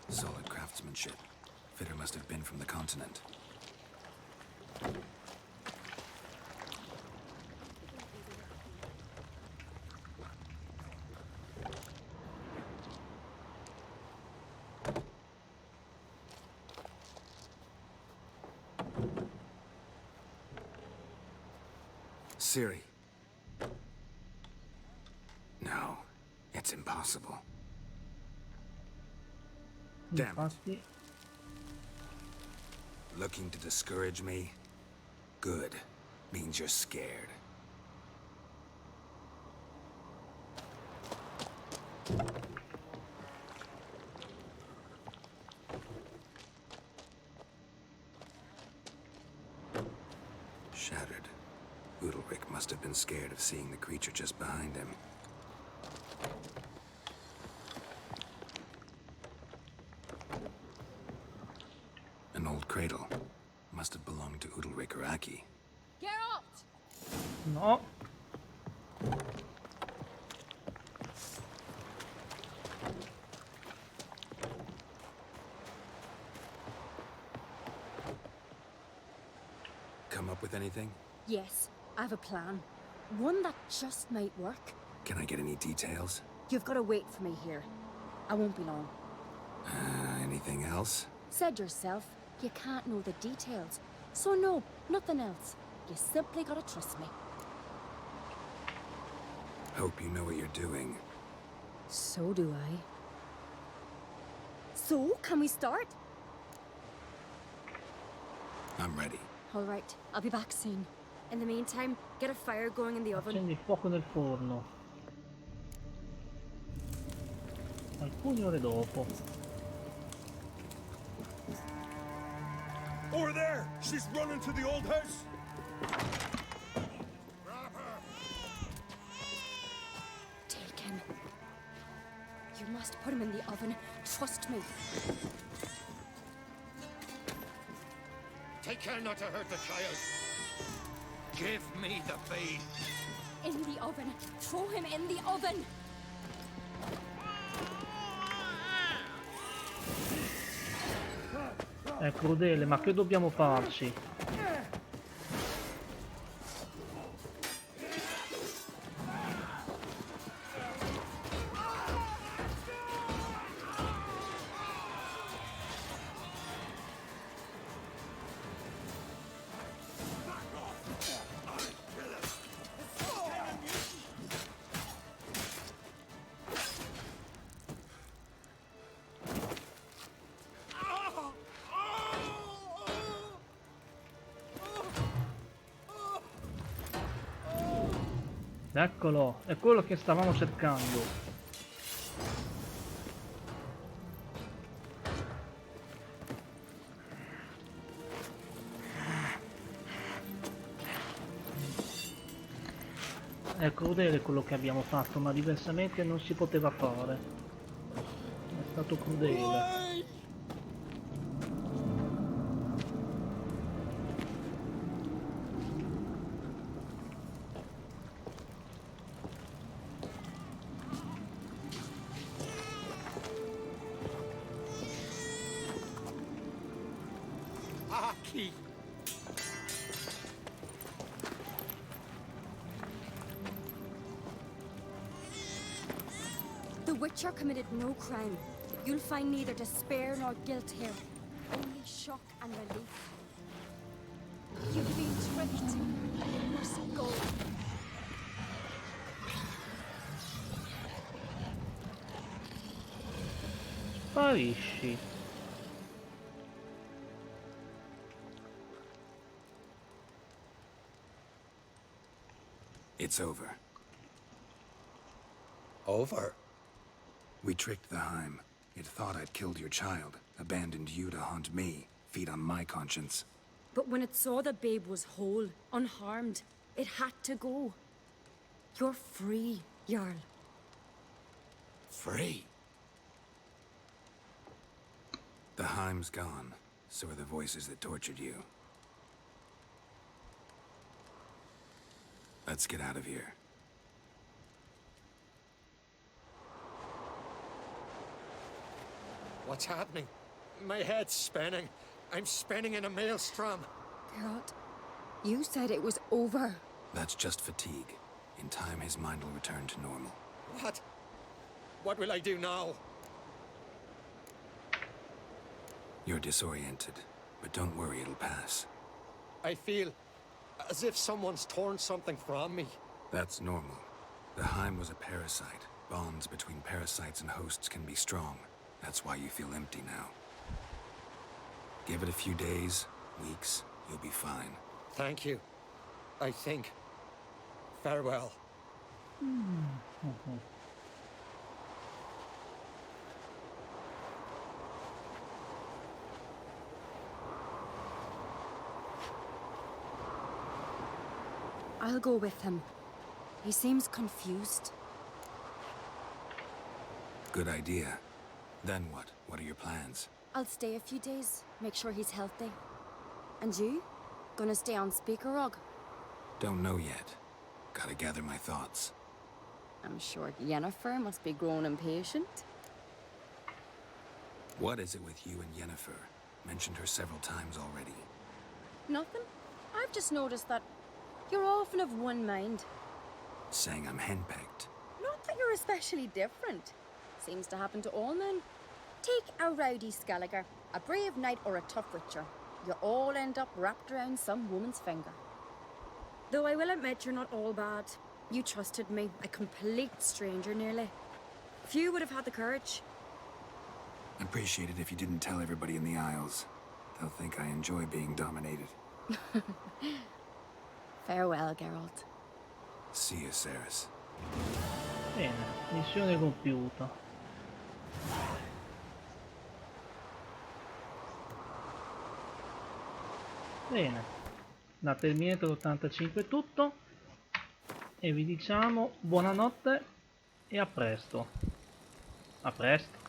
Solid craftsmanship. Fitter must have been from the continent. Ciri. No, it's impossible. Damn it.
Infatti,
Looking to discourage me? Good. Means you're scared. Shattered. Udalric must have been scared of seeing the creature just behind him. An old cradle. Must have belonged to Udalric or Aki.
Geralt!
no.
Come up with anything?
Yes, I have a plan. One that just might work.
Can I get any details?
You've got to wait for me here. I won't be long.
Anything else?
Said yourself, you can't know the details. So no, nothing else. You simply gotta trust me.
Hope you know what you're doing.
So do I. So, can we start?
I'm ready.
All right, I'll be back soon. In the meantime, get a fire going in the oven.
Accendi il fuoco nel forno. Alcune ore dopo.
Over there! She's running to the old house!
Taken. You must put him in the oven. Trust me.
Take care not to hurt the child. Give me the babe.
In the oven. Throw him in the oven.
È crudele, ma che dobbiamo farci? Eccolo, è quello che stavamo cercando. È crudele quello che abbiamo fatto, ma diversamente non si poteva fare. È stato crudele.
Aki!
The Witcher committed no crime. You'll find neither despair nor guilt here. Only shock and relief. You've been tricked. You must go.
Sparisci.
It's over.
Over?
We tricked the Heim. It thought I'd killed your child, abandoned you to haunt me, feed on my conscience.
But when it saw the babe was whole, unharmed, it had to go. You're free, Jarl.
Free?
The Heim's gone, so are the voices that tortured you. Let's get out of here.
What's happening? My head's spinning. I'm spinning in a maelstrom.
Geralt, you said it was over.
That's just fatigue. In time, his mind will return to normal.
What? What will I do now?
You're disoriented, but don't worry, it'll pass.
I feel as if someone's torn something from me.
That's normal. The Heim was a parasite. Bonds between parasites and hosts can be strong. That's why you feel empty now. Give it a few days, weeks, you'll be fine.
Thank you. I think. Farewell.
I'll go with him. He seems confused.
Good idea. Then what? What are your plans?
I'll stay a few days, make sure he's healthy. And you? Gonna stay on Speaker Rog?
Don't know yet. Gotta gather my thoughts.
I'm sure Yennefer must be grown impatient.
What is it with you and Yennefer? Mentioned her several times already.
Nothing. I've just noticed that you're often of one mind.
Saying I'm henpecked.
Not that you're especially different. Seems to happen to all men. Take a rowdy Skelliger, a brave knight or a tough witcher. You all end up wrapped around some woman's finger. Though I will admit you're not all bad. You trusted me, a complete stranger nearly. Few would have had the courage.
I'd appreciate it if you didn't tell everybody in the Isles. They'll think I enjoy being dominated.
Farewell, Geralt.
See you, Ceres.
Bene, missione compiuta. Bene, da Terminator 85 è tutto e vi diciamo buonanotte e a presto. A presto.